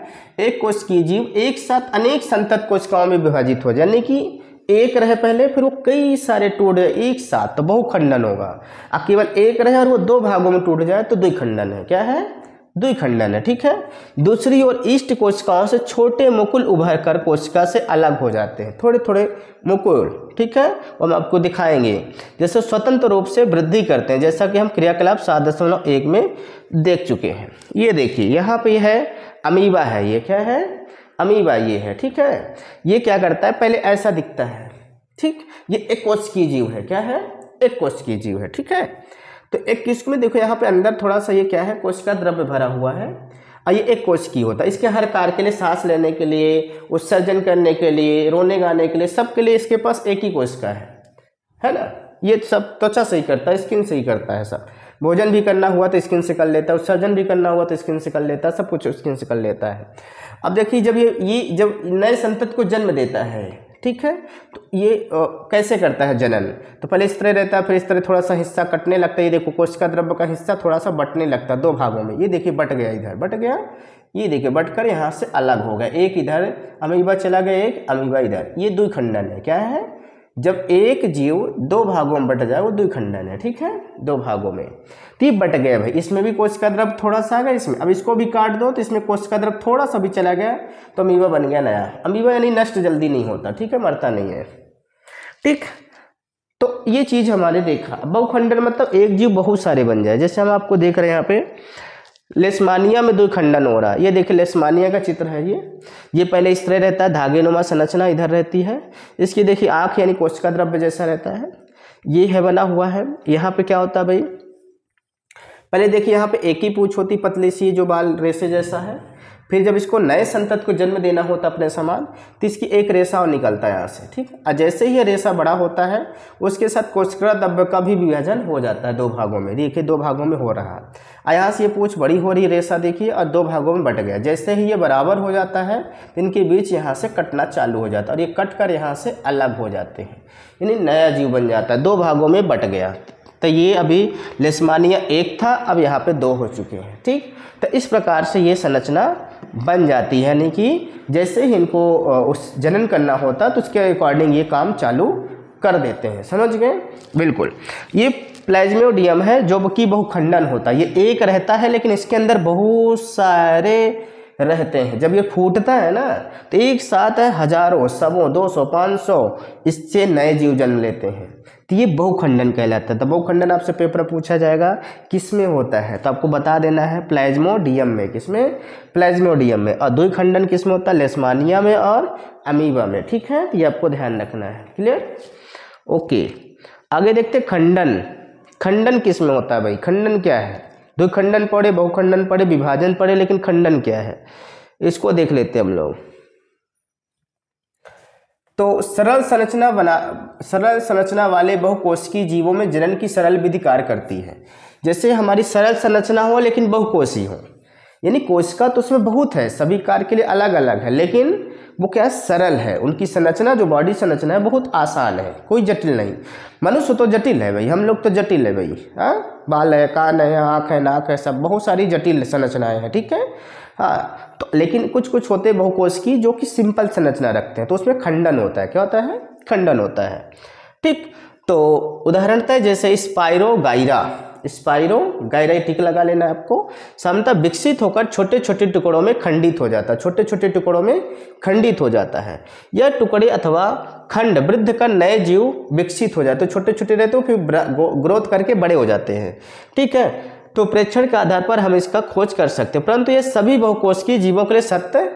एक कोशिकीय जीव एक साथ अनेक संतत कोशिकाओं में विभाजित हो जाए, यानी कि एक रहे पहले, फिर वो कई सारे टूट एक साथ, तो बहुखंडन होगा। अब केवल एक रहे और वो दो भागों में टूट जाए तो द्विखंडन है। क्या है? द्विखंडन है। ठीक है, दूसरी ओर इष्ट कोशिकाओं से छोटे मुकुल उभर कर कोशिका से अलग हो जाते हैं, थोड़े थोड़े मुकुल। ठीक है, वो हम आपको दिखाएंगे, जैसे स्वतंत्र रूप से वृद्धि करते हैं, जैसा कि हम क्रियाकलाप 7.1 में देख चुके हैं। ये देखिए यहाँ पे है अमीबा है, ये क्या है? अमीबा ये है। ठीक है, ये क्या करता है? पहले ऐसा दिखता है। ठीक, ये एक कोशिकीय जीव है। क्या है? एक कोशिकीय जीव है। ठीक है, तो एक किस्म में देखो यहाँ पे अंदर थोड़ा सा ये क्या है? कोशिका द्रव्य भरा हुआ है, और ये एक कोशिकीय होता है। इसके हर कार्य के लिए, सांस लेने के लिए, उत्सर्जन करने के लिए, रोने गाने के लिए, सब के लिए इसके पास एक ही कोशिका है ना। ये सब त्वचा से ही करता है, स्किन से ही करता है सब। भोजन भी करना हुआ तो स्किन से कर लेता है, उत्सर्जन भी करना हुआ तो स्किन से कर लेता है, सब कुछ स्किन से कर लेता है। अब देखिए, जब ये जब नए संतति को जन्म देता है, ठीक है, तो ये कैसे करता है जनन? तो पहले इस तरह रहता है, फिर इस तरह थोड़ा सा हिस्सा कटने लगता है। ये देखो कोशिका द्रव्य का हिस्सा थोड़ा सा बटने लगता है दो भागों में। ये देखिए बट गया, इधर बट गया, ये देखिए बटकर यहाँ से अलग हो गया। एक इधर अमीबा चला गया, एक अमीबा इधर, ये द्विखंडन है। क्या है? जब एक जीव दो भागों में बट जाए वो द्विखंडन है। ठीक है, दो भागों में। तो ये बट गया भाई, इसमें भी कोशिका द्रव्य थोड़ा सा आ गया, इसमें अब इसको भी काट दो तो इसमें कोशिका द्रव्य थोड़ा सा भी चला गया तो अमीबा बन गया नया। अमीबा यानी नष्ट जल्दी नहीं होता, ठीक है, मरता नहीं है। ठीक, तो ये चीज हमारे देखा। बहुखंडन मतलब एक जीव बहुत सारे बन जाए, जैसे हम आपको देख रहे हैं यहाँ पे लेशमानिया में द्विखंडन हो रहा है। ये देखिए लेशमानिया का चित्र है, ये पहले इस तरह रहता है, धागेनुमा संरचना इधर रहती है। इसकी देखिए आँख यानी कोशिका द्रव्य जैसा रहता है, ये है बना हुआ है। यहाँ पे क्या होता है भाई? पहले देखिए यहाँ पे एक ही पूंछ होती पतली सी, जो बाल रेसे जैसा है। फिर जब इसको नए संतति को जन्म देना होता अपने समान, तो इसकी एक रेशा निकलता है यहाँ से। ठीक, और जैसे ही ये रेशा बड़ा होता है उसके साथ कोशिका द्रव्य का भी विभाजन हो जाता है दो भागों में। देखिए दो भागों में हो रहा है, और यहाँ से ये पूंछ बड़ी हो रही, रेशा देखिए, और दो भागों में बट गया। जैसे ही ये बराबर हो जाता है इनके बीच यहाँ से कटना चालू हो जाता है, और ये कट कर यहाँ से अलग हो जाते हैं, यानी नया जीव बन जाता है, दो भागों में बट गया। तो ये अभी लेशमानिया एक था, अब यहाँ पे दो हो चुके हैं। ठीक, तो इस प्रकार से ये संरचना बन जाती है, यानी कि जैसे ही इनको उस जनन करना होता तो उसके अकॉर्डिंग ये काम चालू कर देते हैं। समझ गए? बिल्कुल। ये प्लाज्मोडियम है जो कि बहुखंडन होता है। ये एक रहता है लेकिन इसके अंदर बहुत सारे रहते हैं। जब ये फूटता है ना तो एक साथ है हजारों, सबों, 200, 500 इससे नए जीव जन्म लेते हैं, तो ये बहुखंडन कहलाता है। तो बहुखंडन आपसे पेपर पूछा जाएगा किस में होता है, तो आपको बता देना है प्लाज्मोडियम में। किसमें? प्लाज्मोडियम में। और द्विखंडन किस में होता है? लेशमानिया में और अमीबा में। ठीक है, तो ये आपको ध्यान रखना है। क्लियर? ओके, आगे देखते खंडन। खंडन किस में होता है भाई? खंडन क्या है? द्विखंडन पढ़े, बहुखंडन पढ़े, विभाजन पढ़े, लेकिन खंडन क्या है इसको देख लेते हैं हम लोग। तो सरल संरचना वाले बहुकोशिकीय जीवों में जनन की सरल विधि कार्य करती है। जैसे हमारी सरल संरचना हो लेकिन बहुकोषीय हो, यानी कोशिका तो उसमें बहुत है, सभी कार्य के लिए अलग अलग है, लेकिन वो क्या है? सरल है। उनकी संरचना जो बॉडी संरचना है बहुत आसान है, कोई जटिल नहीं। मनुष्य तो जटिल है भाई, हम लोग तो जटिल है भाई। हाँ, बाल है, कान है, आँख है, नाक है, सब बहुत सारी जटिल संरचनाएं हैं। ठीक है, हाँ। तो लेकिन कुछ कुछ होते हैं बहुकोशिकीय जो कि सिंपल संरचना रखते हैं, तो उसमें खंडन होता है। क्या होता है? खंडन होता है। ठीक, तो उदाहरणतः जैसे स्पाइरोगाइरा टिक लगा लेना है आपको। सामान्यतः विकसित होकर छोटे छोटे टुकड़ों में खंडित हो जाता है, छोटे छोटे टुकड़ों में खंडित हो जाता है। यह टुकड़े अथवा खंड वृद्ध कर नए जीव विकसित हो जाते हैं। छोटे छोटे रहते हो फिर ग्रोथ करके बड़े हो जाते हैं। ठीक है, तो प्रेक्षण के आधार पर हम इसका खोज कर सकते हैं, परंतु ये सभी बहुकोशिकीय जीवों के लिए सत्य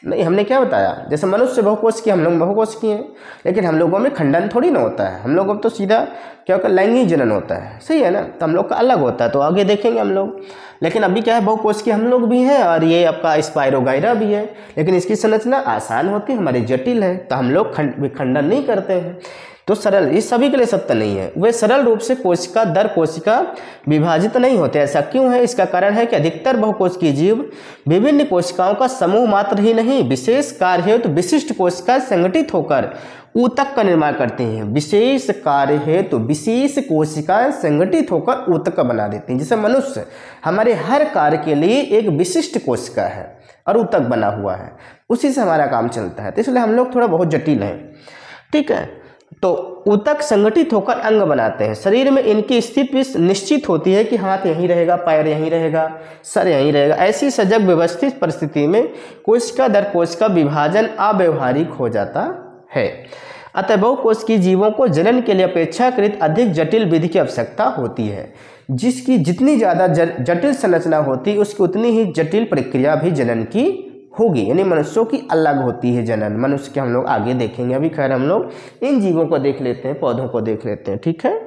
नहीं। हमने क्या बताया? जैसे मनुष्य बहुकोशिकीय, हम लोग बहुकोशिकीय हैं, लेकिन हम लोगों में खंडन थोड़ी ना होता है। हम लोगों को तो सीधा क्या होता है? लैंगिक जनन होता है। सही है ना? तो हम लोग का अलग होता है, तो आगे देखेंगे हम लोग। लेकिन अभी क्या है? बहुकोशिकीय हम लोग भी हैं और ये आपका स्पाइरोगाइरा भी है, लेकिन इसकी संरचना आसान होती है, हमारी जटिल है, तो हम लोग खंडन नहीं करते हैं। तो सरल ये सभी के लिए सत्य नहीं है। वे सरल रूप से कोशिका दर कोशिका विभाजित नहीं होते। ऐसा क्यों है? इसका कारण है कि अधिकतर बहुकोशिकीय जीव विभिन्न कोशिकाओं का समूह मात्र ही नहीं, विशेष कार्य हेतु विशिष्ट कोशिका संगठित होकर ऊतक का निर्माण करते हैं। विशेष कार्य हेतु विशेष कोशिकाएं संगठित होकर ऊतक बना देती हैं। जैसे मनुष्य, हमारे हर कार्य के लिए एक विशिष्ट कोशिका है और ऊतक बना हुआ है, उसी से हमारा काम चलता है। तो इसलिए हम लोग थोड़ा बहुत जटिल हैं। ठीक है, तो ऊतक संगठित होकर अंग बनाते हैं। शरीर में इनकी स्थिति निश्चित होती है कि हाथ यहीं रहेगा, पैर यहीं रहेगा, सर यहीं रहेगा। ऐसी सजग व्यवस्थित परिस्थिति में कोशिका दर कोशिका विभाजन अव्यवहारिक हो जाता है। अतः बहुकोशिकीय जीवों को जनन के लिए अपेक्षाकृत अधिक जटिल विधि की आवश्यकता होती है। जिसकी जितनी ज़्यादा जटिल संरचना होती है उसकी उतनी ही जटिल प्रक्रिया भी जनन की होगी। यानी मनुष्यों की अलग होती है जनन। मनुष्य के हम लोग आगे देखेंगे, अभी खैर हम लोग इन जीवों को देख लेते हैं, पौधों को देख लेते हैं। ठीक है,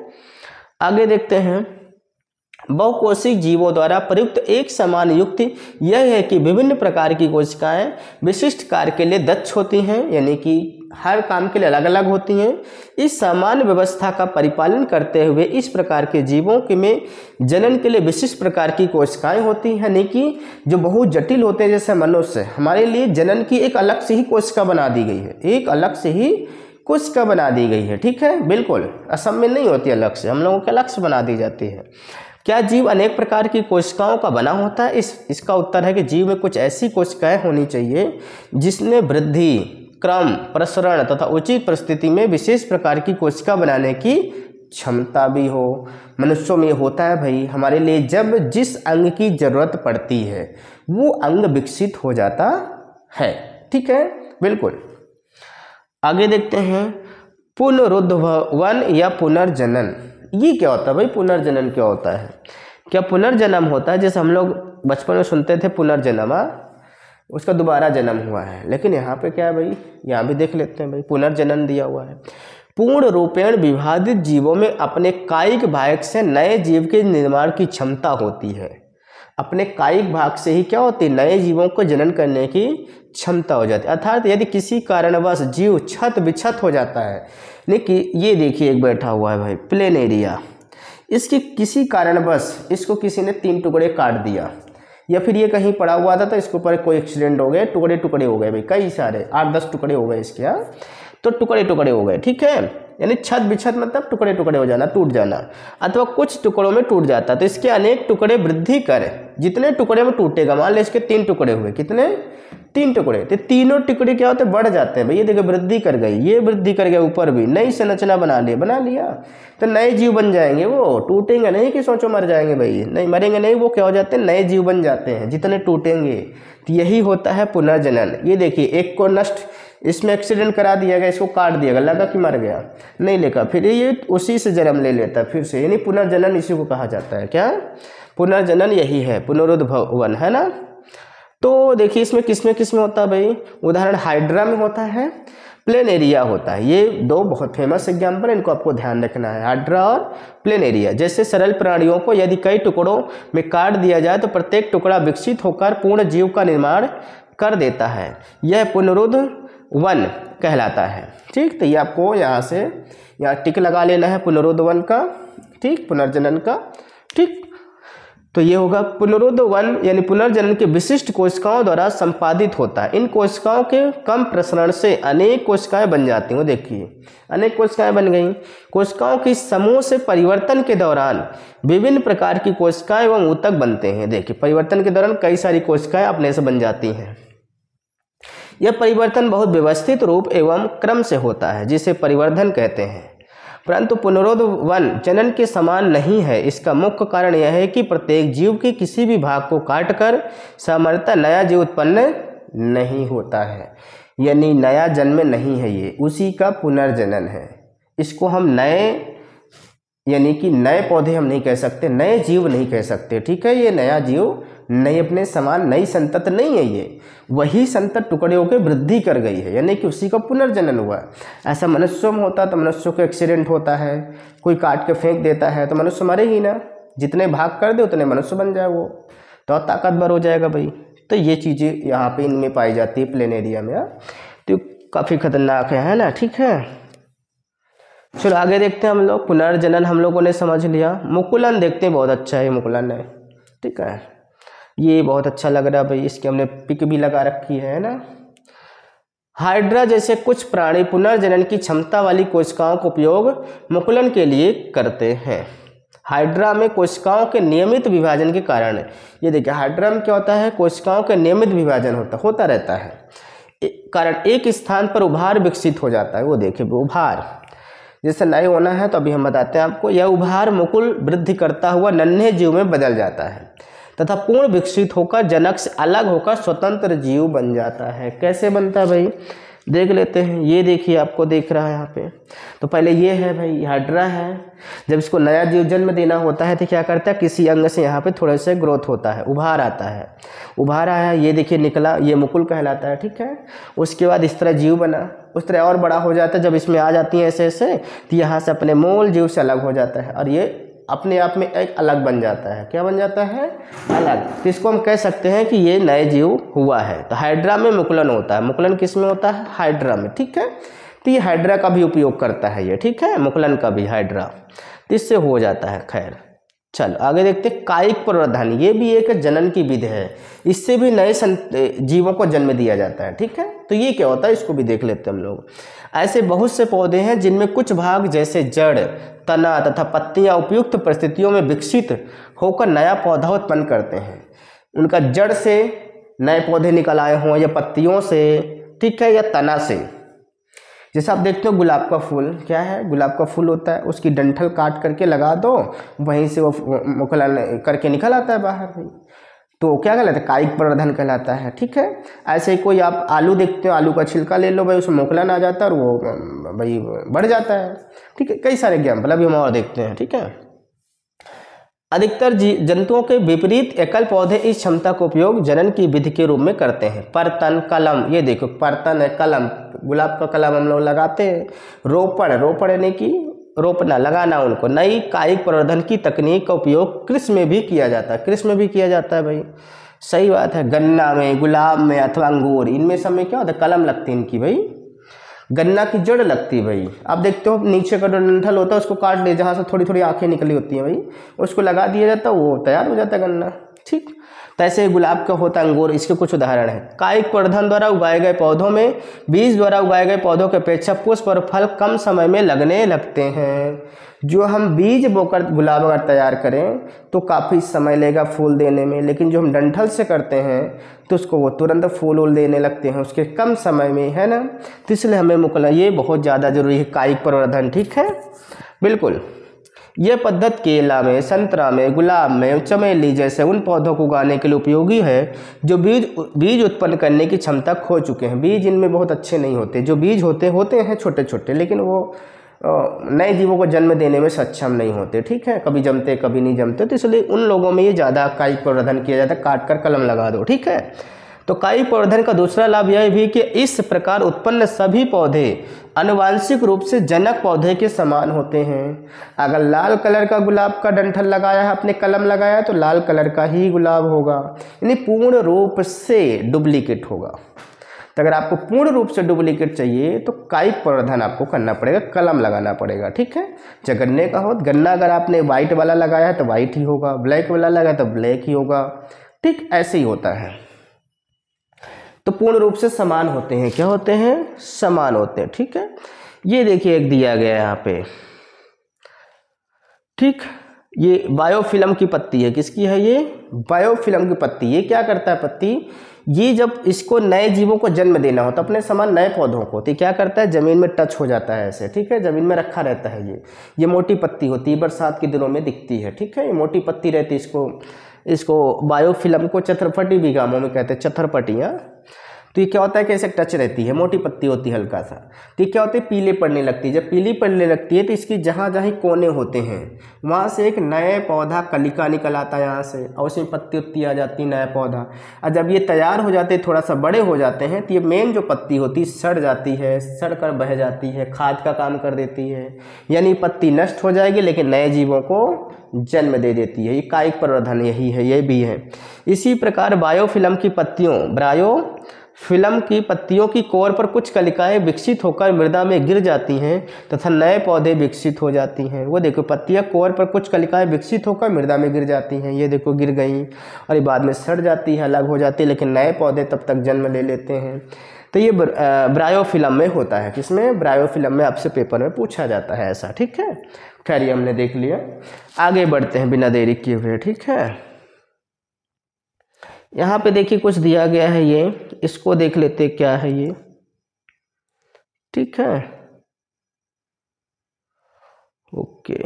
आगे देखते हैं। बहुकोशिक जीवों द्वारा प्रयुक्त एक समान युक्ति यह है कि विभिन्न प्रकार की कोशिकाएं विशिष्ट कार्य के लिए दक्ष होती हैं, यानी कि हर काम के लिए अलग अलग होती हैं। इस सामान्य व्यवस्था का परिपालन करते हुए इस प्रकार के जीवों के में जनन के लिए विशिष्ट प्रकार की कोशिकाएं होती हैं, यानी कि जो बहुत जटिल होते हैं। जैसे मनुष्य, हमारे लिए जनन की एक अलग से ही कोशिका बना दी गई है, एक अलग से ही कोशिका बना दी गई है। ठीक है, बिल्कुल असम में नहीं होती अलग से, हम लोगों के अलग से बना दी जाती है। क्या जीव अनेक प्रकार की कोशिकाओं का बना होता है? इसका उत्तर है कि जीव में कुछ ऐसी कोशिकाएं होनी चाहिए जिसमें वृद्धि, क्रम, प्रसरण तथा उचित परिस्थिति में विशेष प्रकार की कोशिका बनाने की क्षमता भी हो। मनुष्यों में होता है भाई, हमारे लिए जब जिस अंग की जरूरत पड़ती है वो अंग विकसित हो जाता है। ठीक है, बिल्कुल। आगे देखते हैं पुनरुद्भवन या पुनर्जनन। ये क्या होता है भाई? पुनर्जनन क्या होता है? क्या पुनर्जन्म होता है? जैसे हम लोग बचपन में सुनते थे पुनर्जन्म, उसका दोबारा जन्म हुआ है, लेकिन यहाँ पे क्या है भाई? यहाँ भी देख लेते हैं भाई, पुनर्जन्म दिया हुआ है। पूर्ण रूपेण विभाजित जीवों में अपने कायिक भाग से नए जीव के निर्माण की क्षमता होती है। अपने कायिक भाग से ही क्या होती है? नए जीवों को जनन करने की क्षमता हो जाती है। अर्थात यदि किसी कारणवश जीव छत विक्षत हो जाता है, लेकिन ये देखिए एक बैठा हुआ है भाई, प्लेनेरिया, इसकी किसी कारणवश इसको किसी ने 3 टुकड़े काट दिया, या फिर ये कहीं पड़ा हुआ था तो इसके ऊपर कोई एक्सीडेंट हो गया, टुकड़े टुकड़े हो गए भाई, कई सारे 8-10 टुकड़े हो गए इसके। तो टुकड़े टुकड़े हो गए। ठीक है, यानी छत बिछत मतलब टुकड़े टुकड़े हो जाना, टूट जाना, अथवा कुछ टुकड़ों में टूट जाता। तो इसके अनेक टुकड़े वृद्धि कर, जितने टुकड़े में टूटेगा, मान लो इसके 3 टुकड़े हुए, कितने 3 टुकड़े, तो तीनों टुकड़े क्या होते हैं, बढ़ जाते हैं भाई। ये देखो वृद्धि कर गई, ये वृद्धि कर गया, ऊपर भी नई संरचना बना लिया, तो नए जीव बन जाएंगे। वो टूटेंगे नहीं कि सोचो मर जाएंगे भाई, नहीं मरेंगे नहीं, वो क्या हो जाते हैं, नए जीव बन जाते हैं जितने टूटेंगे। तो यही होता है पुनर्जनन। ये देखिए एक को नष्ट, इसमें एक्सीडेंट करा दिया गया, इसको काट दिया गया, लगा कि मर गया, नहीं लेगा, फिर ये उसी से जन्म ले लेता है फिर से, यानी पुनर्जनन इसी को कहा जाता है। क्या पुनर्जनन यही है, पुनरुद्भवन, है ना। तो देखिए इसमें किसमें होता है भाई, उदाहरण हाइड्रा में होता है, प्लेनेरिया होता है। ये 2 बहुत फेमस एग्जाम्पल, इनको आपको ध्यान रखना है, हाइड्रा और प्लेनेरिया। जैसे सरल प्राणियों को यदि कई टुकड़ों में काट दिया जाए तो प्रत्येक टुकड़ा विकसित होकर पूर्ण जीव का निर्माण कर देता है, यह पुनरुद्भवन कहलाता है। ठीक, तो ये आपको यहाँ से यहाँ टिक लगा लेना है पुनरुद्भवन का, ठीक, पुनर्जनन का। ठीक, तो ये होगा पुनरुद्भवन यानी पुनर्जनन के विशिष्ट कोशिकाओं द्वारा संपादित होता है। इन कोशिकाओं के कम प्रसरण से अनेक कोशिकाएं बन जाती हैं। वो देखिए अनेक कोशिकाएं बन गई। कोशिकाओं की समूह से परिवर्तन के दौरान विभिन्न प्रकार की कोशिकाएं एवं ऊतक बनते हैं। देखिए परिवर्तन के दौरान कई सारी कोशिकाएं अपने से बन जाती हैं। यह परिवर्तन बहुत व्यवस्थित रूप एवं क्रम से होता है, जिसे परिवर्धन कहते हैं, परंतु पुनरुद्भवन जनन के समान नहीं है। इसका मुख्य कारण यह है कि प्रत्येक जीव के किसी भी भाग को काटकर सामान्यतः नया जीव उत्पन्न नहीं होता है, यानी नया जन्म नहीं है, ये उसी का पुनर्जनन है। इसको हम नए यानी कि नए पौधे हम नहीं कह सकते, नए जीव नहीं कह सकते, ठीक है। ये नया जीव नई अपने समान नई संतत नहीं है, ये वही संतत टुकड़े होकर वृद्धि कर गई है, यानी कि उसी का पुनर्जनन हुआ है। ऐसा मनुष्यों में होता तो मनुष्यों को एक्सीडेंट होता है, कोई काट के फेंक देता है तो मनुष्य मरे ही ना, जितने भाग कर दे उतने मनुष्य बन जाए, वो तो ताकतवर हो जाएगा भाई। तो ये चीज़ें यहाँ पे इनमें पाई जाती है प्लेनेरिया में, तो काफ़ी खतरनाक है ना, ठीक है। चलो आगे देखते हैं हम लोग। पुनर्जनन हम लोगों ने समझ लिया। मुकुलन देखते हैं, बहुत अच्छा है मुकुलन है, ठीक है, ये बहुत अच्छा लग रहा है भाई, इसकी हमने पिक भी लगा रखी है ना। हाइड्रा जैसे कुछ प्राणी पुनर्जनन की क्षमता वाली कोशिकाओं का उपयोग मुकुलन के लिए करते हैं। हाइड्रा में कोशिकाओं के नियमित विभाजन के कारण, ये देखिए हाइड्रा में क्या होता है, कोशिकाओं के नियमित विभाजन होता रहता है, कारण एक स्थान पर उभार विकसित हो जाता है। वो देखिए उभार जैसे नए होना है, तो अभी हम बताते हैं आपको। यह उभार मुकुल वृद्धि करता हुआ नन्हे जीव में बदल जाता है तथा पूर्ण विकसित होकर जनक से अलग होकर स्वतंत्र जीव बन जाता है। कैसे बनता है भाई, देख लेते हैं। ये देखिए आपको देख रहा है यहाँ पे, तो पहले ये है भाई हाइड्रा है। जब इसको नया जीव जन्म देना होता है तो क्या करता है, किसी अंग से यहाँ पे थोड़े से ग्रोथ होता है, उभार आता है, उभार आया, ये देखिए निकला, ये मुकुल कहलाता है, ठीक है। उसके बाद इस तरह जीव बना, उस तरह और बड़ा हो जाता है। जब इसमें आ जाती हैं ऐसे तो यहाँ से अपने मूल जीव से अलग हो जाता है और ये अपने आप में एक अलग बन जाता है। क्या बन जाता है, अलग। तो इसको हम कह सकते हैं कि ये नए जीव हुआ है। तो हाइड्रा में मुकुलन होता है। मुकुलन किस में होता है, हाइड्रा में, ठीक है। तो ये हाइड्रा का भी उपयोग करता है ये, ठीक है, मुकुलन का भी हाइड्रा, तो इससे हो जाता है। खैर चलो आगे देखते हैं। कायिक प्रवर्धन, ये भी एक जनन की विधि है, इससे भी नए जीवों को जन्म दिया जाता है, ठीक है। तो ये क्या होता है, इसको भी देख लेते हैं हम लोग। ऐसे बहुत से पौधे हैं जिनमें कुछ भाग जैसे जड़, तना तथा पत्तियां उपयुक्त परिस्थितियों में विकसित होकर नया पौधा उत्पन्न करते हैं। उनका जड़ से नए पौधे निकल आए हों या पत्तियों से, ठीक है, या तना से। जैसे आप देखते हो गुलाब का फूल, क्या है, गुलाब का फूल होता है, उसकी डंठल काट करके लगा दो, वहीं से वो मुकुलन करके निकल आता है बाहर भाई, तो क्या कहलाता है, कायिक प्रवर्धन कहलाता है, ठीक है। ऐसे ही कोई आप आलू देखते हो, आलू का छिलका ले लो भाई, उसमें मुकुलन आ जाता है और वो भाई बढ़ जाता है, ठीक है। कई सारे एग्जाम्पल अभी हम और देखते हैं, ठीक है। अधिकतर जंतुओं के विपरीत एकल पौधे इस क्षमता का उपयोग जनन की विधि के रूप में करते हैं। परतन, कलम, ये देखो परतन है, कलम, गुलाब का कलम हम लोग लगाते हैं। रोपण, रोपण यानी कि रोपना, लगाना उनको। नई कायिक प्रवर्धन की तकनीक का उपयोग कृषि में भी किया जाता है, कृषि में भी किया जाता है भाई, सही बात है। गन्ना में, गुलाब में अथवा अंगूर, इनमें सब में क्या होता है, कलम लगती है इनकी भाई। गन्ना की जड़ लगती है भाई, आप देखते हो नीचे का डंठल होता है उसको काट ले, जहाँ से थोड़ी थोड़ी आँखें निकली होती हैं भाई, उसको लगा दिया जाता है, वो तैयार हो जाता है गन्ना, ठीक। तो ऐसे ही गुलाब का होता अंगूर, इसके कुछ उदाहरण हैं। कायिक प्रवर्धन द्वारा उगाए गए पौधों में बीज द्वारा उगाए गए पौधों की अपेक्षा पुष्प और फल कम समय में लगने लगते हैं। जो हम बीज बोकर गुलाब अगर तैयार करें तो काफ़ी समय लेगा फूल देने में, लेकिन जो हम डंठल से करते हैं तो उसको वो तुरंत फूल वूल देने लगते हैं उसके कम समय में, है ना। तो इसलिए हमें मुकला ये बहुत ज़्यादा जरूरी है, कायिक प्रवर्धन, ठीक है, बिल्कुल। यह पद्धति केला में, संतरा में, गुलाब में, चमेली जैसे उन पौधों को उगाने के लिए उपयोगी है जो बीज उत्पन्न करने की क्षमता खो चुके हैं। बीज इनमें बहुत अच्छे नहीं होते, जो बीज होते हैं छोटे छोटे, लेकिन वो नए जीवों को जन्म देने में सक्षम नहीं होते, ठीक है, कभी जमते कभी नहीं जमते। तो इसलिए उन लोगों में ये ज़्यादा कायिक प्रवर्धन किया जाता है, काट कर कलम लगा दो, ठीक है। तो कायिक प्रवर्धन का दूसरा लाभ यह भी कि इस प्रकार उत्पन्न सभी पौधे आनुवांशिक रूप से जनक पौधे के समान होते हैं। अगर लाल कलर का गुलाब का डंठल लगाया है, आपने कलम लगाया, तो लाल कलर का ही गुलाब होगा, यानी पूर्ण रूप से डुप्लीकेट होगा। तो अगर आपको पूर्ण रूप से डुप्लीकेट चाहिए तो कायिक प्रवर्धन आपको करना पड़ेगा, कलम लगाना पड़ेगा, ठीक है। चाहे गन्ने का हो, गन्ना अगर आपने वाइट वाला लगाया है तो वाइट ही होगा, ब्लैक वाला लगाया तो ब्लैक ही होगा, ठीक, ऐसे ही होता है। तो पूर्ण रूप से समान होते हैं, क्या होते हैं, समान होते हैं, ठीक है। ये देखिए एक दिया गया है यहाँ पे, ठीक, ये बायोफिल्म की पत्ती है, किसकी है ये, बायोफिल्म की पत्ती। ये क्या करता है पत्ती, ये जब इसको नए जीवों को जन्म देना हो तो अपने समान नए पौधों को, तो क्या करता है, जमीन में टच हो जाता है ऐसे, ठीक है, जमीन में रखा रहता है। ये मोटी पत्ती होती है, बरसात के दिनों में दिखती है, ठीक है, ये मोटी पत्ती रहती है। इसको बायोफिल्म को चतरपटी भी गांवों में कहते हैं, चतरपटियाँ। तो ये क्या होता है कि ऐसे टच रहती है, मोटी पत्ती होती है हल्का सा, तो ये क्या होती है, पीले पड़ने लगती है। जब पीली पड़ने लगती है तो इसकी जहाँ जहाँ कोने होते हैं वहाँ से एक नए पौधा कलिका निकल आता है यहाँ से, और उसमें पत्ती उत्ती आ जाती है, नया पौधा। और जब ये तैयार हो जाते हैं, थोड़ा सा बड़े हो जाते हैं, तो ये मेन जो पत्ती होती है सड़ जाती है, सड़ कर बह जाती है, खाद का काम कर देती है, यानी पत्ती नष्ट हो जाएगी लेकिन नए जीवों को जन्म दे देती है। ये कायिक प्रवर्धन यही है, ये भी है। इसी प्रकार बायोफिल्म की पत्तियों की कोर पर कुछ कलिकाएं विकसित होकर मृदा में गिर जाती हैं तथा नए पौधे विकसित हो जाती हैं। वो देखो पत्तियां कोर पर कुछ कलिकाएं विकसित होकर मृदा में गिर जाती हैं, ये देखो गिर गई, और ये बाद में सड़ जाती है, अलग हो जाती है, लेकिन नए पौधे तब तक जन्म ले लेते हैं। तो ये ब्रायोफिल्म में होता है, किसमें, ब्रायोफिल्म में आपसे पेपर में पूछा जाता है ऐसा, ठीक है। खैर ये हमने देख लिया, आगे बढ़ते हैं बिना देरी किए हुए, ठीक है। यहाँ पे देखिए कुछ दिया गया है, ये इसको देख लेते क्या है ये, ठीक है, ओके।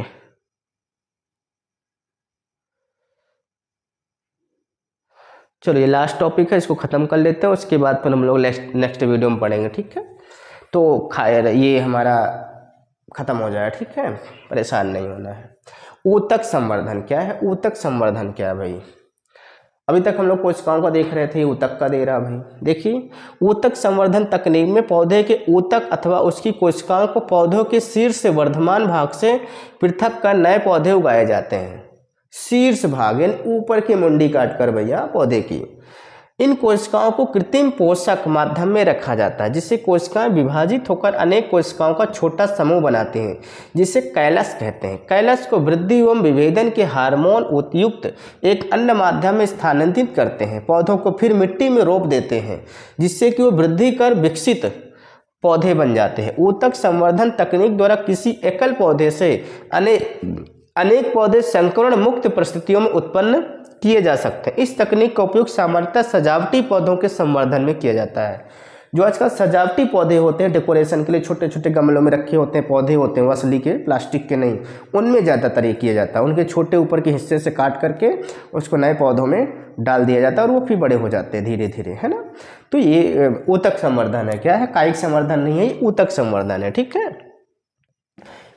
चलो ये लास्ट टॉपिक है, इसको ख़त्म कर लेते हैं, उसके बाद फिर हम लोग नेक्स्ट वीडियो में पढ़ेंगे, ठीक है। तो खैर ये हमारा ख़त्म हो जाए, ठीक है, परेशान नहीं होना है। ऊतक संवर्धन क्या है, ऊतक संवर्धन क्या है भाई, अभी तक हम लोग कोशिकाओं का देख रहे थे, ऊतक का दे रहा भाई। देखिए ऊतक संवर्धन तकनीक में पौधे के ऊतक अथवा उसकी कोशिकाओं को पौधों के शीर्ष से वर्धमान भाग से पृथक कर नए पौधे उगाए जाते हैं। शीर्ष भाग यानी ऊपर की मुंडी काटकर भैया पौधे की। इन कोशिकाओं को कृत्रिम पोषक माध्यम में रखा जाता है, जिससे कोशिकाएं विभाजित होकर अनेक कोशिकाओं का छोटा समूह बनाते हैं, जिसे कैलस कहते हैं। कैलस को वृद्धि एवं विभेदन के हार्मोन उपयुक्त एक अन्य माध्यम में स्थानांतरित करते हैं। पौधों को फिर मिट्टी में रोप देते हैं, जिससे कि वो वृद्धि कर विकसित पौधे बन जाते हैं। ऊतक संवर्धन तकनीक द्वारा किसी एकल पौधे से अनेक पौधे संकरण मुक्त परिस्थितियों में उत्पन्न किए जा सकते हैं। इस तकनीक का उपयोग सामान्यतः सजावटी पौधों के संवर्धन में किया जाता है। जो आजकल सजावटी पौधे होते हैं, डेकोरेशन के लिए छोटे छोटे गमलों में रखे होते हैं पौधे होते हैं, असली के, प्लास्टिक के नहीं, उनमें ज़्यादातर ये किया जाता है। उनके छोटे ऊपर के हिस्से से काट करके उसको नए पौधों में डाल दिया जाता है और वो फिर बड़े हो जाते हैं धीरे धीरे, है ना। तो ये ऊतक संवर्धन है, क्या है, कायिक संवर्धन नहीं है, ये ऊतक संवर्धन है, ठीक है।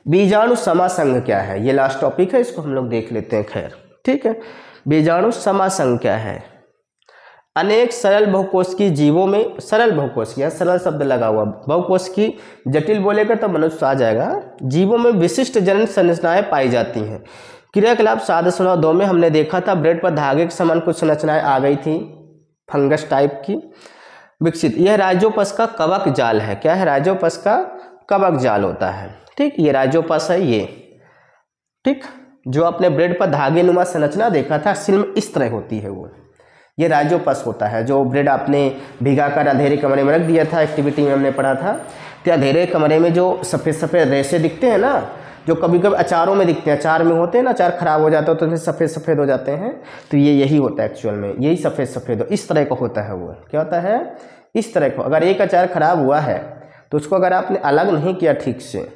बीजाणु समासंग क्या है, ये लास्ट टॉपिक है, इसको हम लोग देख लेते हैं, खैर, ठीक है। बीजाणु समासंग क्या है, अनेक सरल बहुकोशिकीय जीवों में, सरल बहुकोशिकीय, सरल शब्द लगा हुआ, बहुकोशिकीय जटिल बोलेगा तो मनुष्य आ जाएगा, जीवों में विशिष्ट जनन संरचनाएं पाई जाती हैं। क्रियाकलाप 7.2 में हमने देखा था, ब्रेड पर धागे के समान कुछ संरचनाएं आ गई थी, फंगस टाइप की विकसित। यह राइजोपस का कवक जाल है, क्या है, राइजोपस का कवक जाल होता है, ठीक, ये राइजोपस है ये, ठीक। जो आपने ब्रेड पर धागे नुमा संरचना देखा था, असल में इस तरह होती है वो, ये राइजोपस होता है। जो ब्रेड आपने भिगाकर अंधेरे कमरे में रख दिया था, एक्टिविटी में हमने पढ़ा था, तो अंधेरे कमरे में जो सफ़ेद सफ़ेद रेशे दिखते हैं ना, जो कभी कभी अचारों में दिखते हैं, अचार में होते हैं ना, अचार खराब हो जाता है तो उसमें सफ़ेद सफ़ेद हो जाते हैं, तो ये यही होता है एक्चुअल में, यही सफ़ेद सफ़ेद इस तरह का होता है। वो क्या होता है, इस तरह का। अगर एक अचार खराब हुआ है तो उसको अगर आपने अलग नहीं किया ठीक से,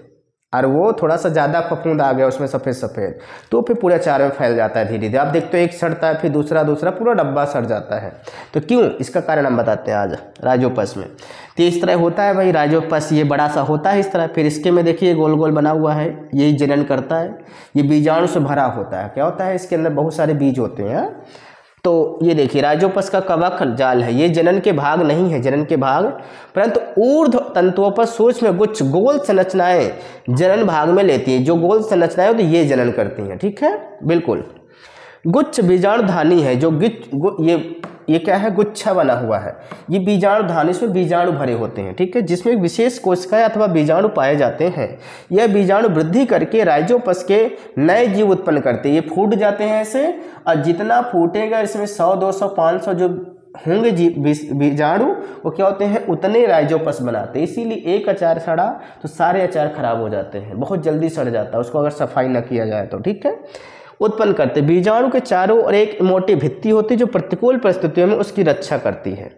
और वो थोड़ा सा ज़्यादा फफूंद आ गया उसमें सफ़ेद सफ़ेद, तो फिर पूरे अचार में फैल जाता है धीरे धीरे। आप देखते हो एक सड़ता है, फिर दूसरा पूरा डब्बा सड़ जाता है। तो क्यों, इसका कारण हम बताते हैं आज राइजोपस में। तो इस तरह होता है भाई राइजोपस, ये बड़ा सा होता है इस तरह। फिर इसके में देखिए गोल गोल बना हुआ है, यही जनन करता है। ये बीजाणु से भरा होता है। क्या होता है, इसके अंदर बहुत सारे बीज होते हैं। तो ये देखिए राइजोपस का कवक जाल है, ये जनन के भाग नहीं है, जनन के भाग, परंतु ऊर्ध्व तंतुओं पर सूक्ष्म गुच्छ गोल संरचनाएं जनन भाग में लेती हैं। जो गोल संरचनाएं होती है ये जनन करती हैं, ठीक है, बिल्कुल। गुच्छ बीजाणुधानी है, जो ये क्या है, गुच्छा बना हुआ है। ये बीजाणुधानी से बीजाणु भरे होते हैं, ठीक है, जिसमें विशेष कोशिकाएं अथवा बीजाणु पाए जाते हैं। यह बीजाणु वृद्धि करके राइजोपस के नए जीव उत्पन्न करते हैं। ये फूट जाते हैं ऐसे, और जितना फूटेगा इसमें 100, 200, 500 जो होंगे बीजाणु, वो क्या होते हैं, उतने राइजोपस बनाते हैं। इसीलिए एक अचार सड़ा तो सारे अचार खराब हो जाते हैं, बहुत जल्दी सड़ जाता है उसको अगर सफाई न किया जाए तो, ठीक है। उत्पन्न करते बीजाणु के चारों और एक मोटी भित्ति होती है जो प्रतिकूल परिस्थितियों में उसकी रक्षा करती है।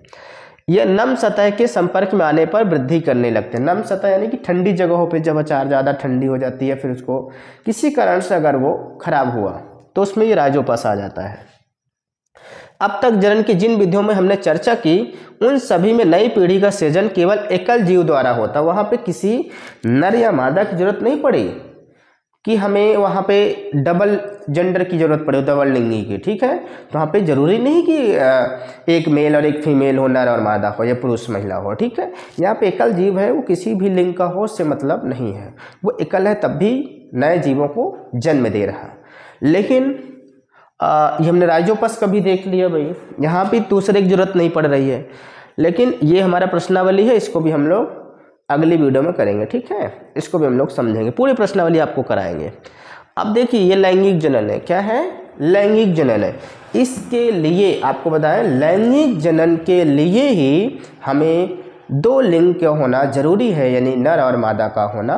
यह नम सतह के संपर्क में आने पर वृद्धि करने लगते हैं। नम सतह यानी कि ठंडी जगहों पे जब अचार ज़्यादा ठंडी हो जाती है, फिर उसको किसी कारण से अगर वो खराब हुआ तो उसमें ये राइजोपस आ जाता है। अब तक जनन की जिन विधियों में हमने चर्चा की, उन सभी में नई पीढ़ी का सृजन केवल एकल जीव द्वारा होता। वहाँ पे किसी नर या मादा की जरूरत नहीं पड़ी कि हमें वहाँ पे डबल जेंडर की जरूरत पड़े, डबल लिंगी की, ठीक है। तो वहाँ पे जरूरी नहीं कि एक मेल और एक फीमेल हो, नर और मादा हो, या पुरुष महिला हो, ठीक है। यहाँ पे एकल जीव है, वो किसी भी लिंग का हो उससे मतलब नहीं है, वो एकल है तब भी नए जीवों को जन्म दे रहा। लेकिन ये हमने राइजोपस का भी देख लिया भाई, यहाँ भी दूसरे की जरूरत नहीं पड़ रही है। लेकिन ये हमारा प्रश्नावली है, इसको भी हम लोग अगली वीडियो में करेंगे, ठीक है। इसको भी हम लोग समझेंगे, पूरी प्रश्नावली आपको कराएंगे। अब देखिए ये लैंगिक जनन है, क्या है, लैंगिक जनन है। इसके लिए आपको बताएं, लैंगिक जनन के लिए ही हमें दो लिंग का होना जरूरी है, यानी नर और मादा का होना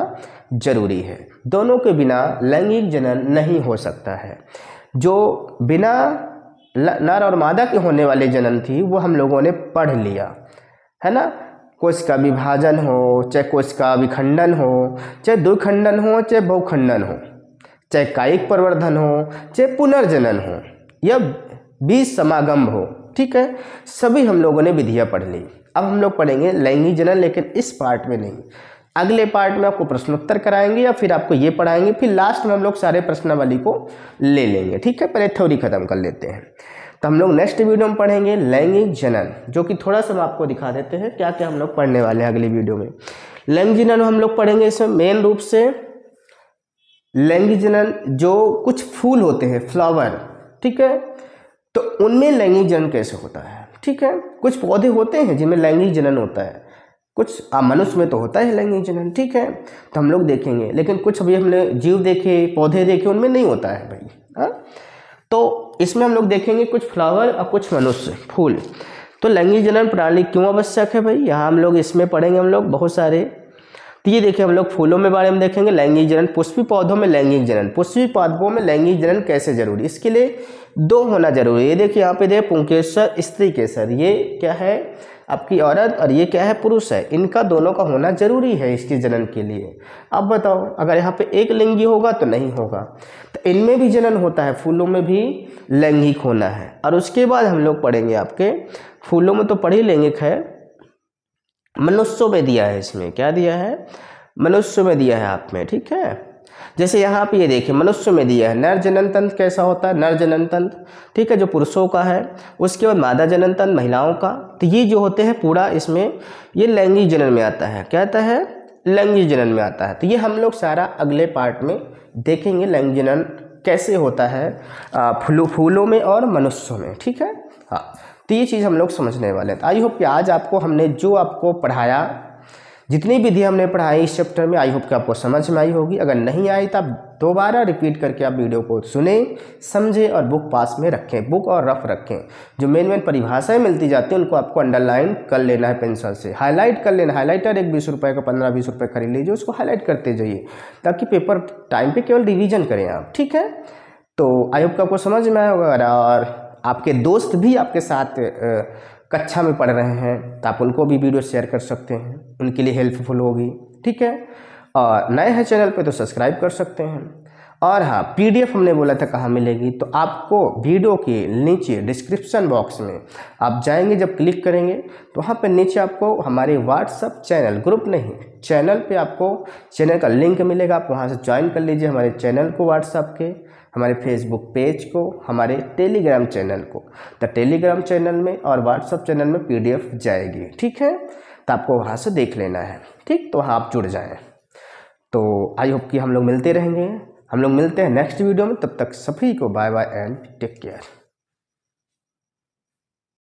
जरूरी है। दोनों के बिना लैंगिक जनन नहीं हो सकता है। जो बिना नर और मादा के होने वाले जनन थी वो हम लोगों ने पढ़ लिया है ना। कोशिका विभाजन हो, चाहे कोशिका विखंडन हो, चाहे द्विखंडन हो, चाहे बहुखंडन हो, चाहे कायिक प्रवर्धन हो, चाहे पुनर्जनन हो, या बीज समागम हो, ठीक है, सभी हम लोगों ने विधियां पढ़ ली। अब हम लोग पढ़ेंगे लैंगिक जनन, लेकिन इस पार्ट में नहीं, अगले पार्ट में आपको प्रश्नोत्तर कराएंगे या फिर आपको ये पढ़ाएंगे, फिर लास्ट में हम लोग सारे प्रश्नावली को ले लेंगे, ठीक है। पहले थ्योरी खत्म कर लेते हैं। तो हम लोग नेक्स्ट वीडियो में पढ़ेंगे लैंगिक जनन, जो कि थोड़ा सा हम आपको दिखा देते हैं क्या क्या हम लोग पढ़ने वाले हैं अगली वीडियो में। लैंगिक जनन हम लोग पढ़ेंगे, इसमें मेन रूप से लैंगिक जनन जो कुछ फूल होते हैं, फ्लावर, ठीक है, तो उनमें लैंगिक जनन कैसे होता है, ठीक है। कुछ पौधे होते हैं जिनमें लैंगिक जनन होता है, कुछ मनुष्य में तो होता है लैंगिक जनन, ठीक है, तो हम लोग देखेंगे। लेकिन कुछ अभी हमने जीव देखे, पौधे देखे, उनमें नहीं होता है भाई, हाँ। तो इसमें हम लोग देखेंगे कुछ फ्लावर और कुछ मनुष्य, फूल। तो लैंगिक जनन प्रणाली क्यों आवश्यक है भाई, यहाँ हम लोग इसमें पढ़ेंगे हम लोग बहुत सारे। तो ये देखिए हम लोग फूलों में बारे में देखेंगे लैंगिक जनन, पुष्पी पौधों में लैंगिक जनन, पुष्पी पौधों में लैंगिक जनन कैसे जरूरी, इसके लिए दो होना जरूरी है। ये देखिए यहाँ पे दे पुंकेसर, स्त्री केसर, ये क्या है आपकी औरत और ये क्या है पुरुष है, इनका दोनों का होना जरूरी है इसके जनन के लिए। अब बताओ अगर यहाँ पे एक लिंगी होगा तो नहीं होगा, तो इनमें भी जनन होता है, फूलों में भी लैंगिक होना है। और उसके बाद हम लोग पढ़ेंगे आपके फूलों में तो पढ़ ही लेंगे, खैर मनुष्यों में दिया है, इसमें क्या दिया है, मनुष्य में दिया है आप में, ठीक है। जैसे यहाँ पे ये देखिए मनुष्य में दिया है नर जनन तंत्र कैसा होता है, नर जनन तंत्र, ठीक है, जो पुरुषों का है। उसके बाद मादा जनन तंत्र महिलाओं का। तो ये जो होते हैं पूरा इसमें ये लैंगिक जनन में आता है, क्या आता है, लैंगिक जनन में आता है। तो ये हम लोग सारा अगले पार्ट में देखेंगे लैंगिक जनन कैसे होता है फूलों में और मनुष्यों में, ठीक है। हाँ, तो ये चीज़ हम लोग समझने वाले हैं। आई होप कि आज आपको हमने जो आपको पढ़ाया, जितनी विधि हमने पढ़ाई इस चैप्टर में, आई होप कि आपको समझ में आई होगी। अगर नहीं आई तो आप दोबारा रिपीट करके आप वीडियो को सुने, समझे और बुक पास में रखें, बुक और रफ रखें। जो मेन परिभाषाएं मिलती जाती हैं उनको आपको अंडरलाइन कर लेना है पेंसिल से, हाईलाइट कर लेना। हाईलाइटर एक 20 रुपये का 15-20 रुपये खरीद लीजिए, उसको हाईलाइट करते जाइए ताकि पेपर टाइम पर केवल रिविजन करें आप, ठीक है। तो आई होप कि आपको समझ में आया होगा। और आपके दोस्त भी आपके साथ कक्षा में पढ़ रहे हैं तो आप उनको भी वीडियो शेयर कर सकते हैं, उनके लिए हेल्पफुल होगी, ठीक है। और नए हैं चैनल पे तो सब्सक्राइब कर सकते हैं। और हाँ, पीडीएफ हमने बोला था कहाँ मिलेगी, तो आपको वीडियो के नीचे डिस्क्रिप्शन बॉक्स में आप जाएंगे, जब क्लिक करेंगे तो वहाँ पे नीचे आपको हमारे व्हाट्सअप चैनल, ग्रुप नहीं चैनल पे आपको चैनल का लिंक मिलेगा। आप वहाँ से ज्वाइन कर लीजिए हमारे चैनल को, व्हाट्सअप के, हमारे फेसबुक पेज को, हमारे टेलीग्राम चैनल को। तो टेलीग्राम चैनल में और व्हाट्सअप चैनल में पीडीएफ जाएगी, ठीक है। तो आपको वहाँ से देख लेना है, ठीक। तो वहाँ आप जुड़ जाएं। तो आई होप कि हम लोग मिलते रहेंगे, हम लोग मिलते हैं नेक्स्ट वीडियो में। तब तक सभी को bye bye and take care.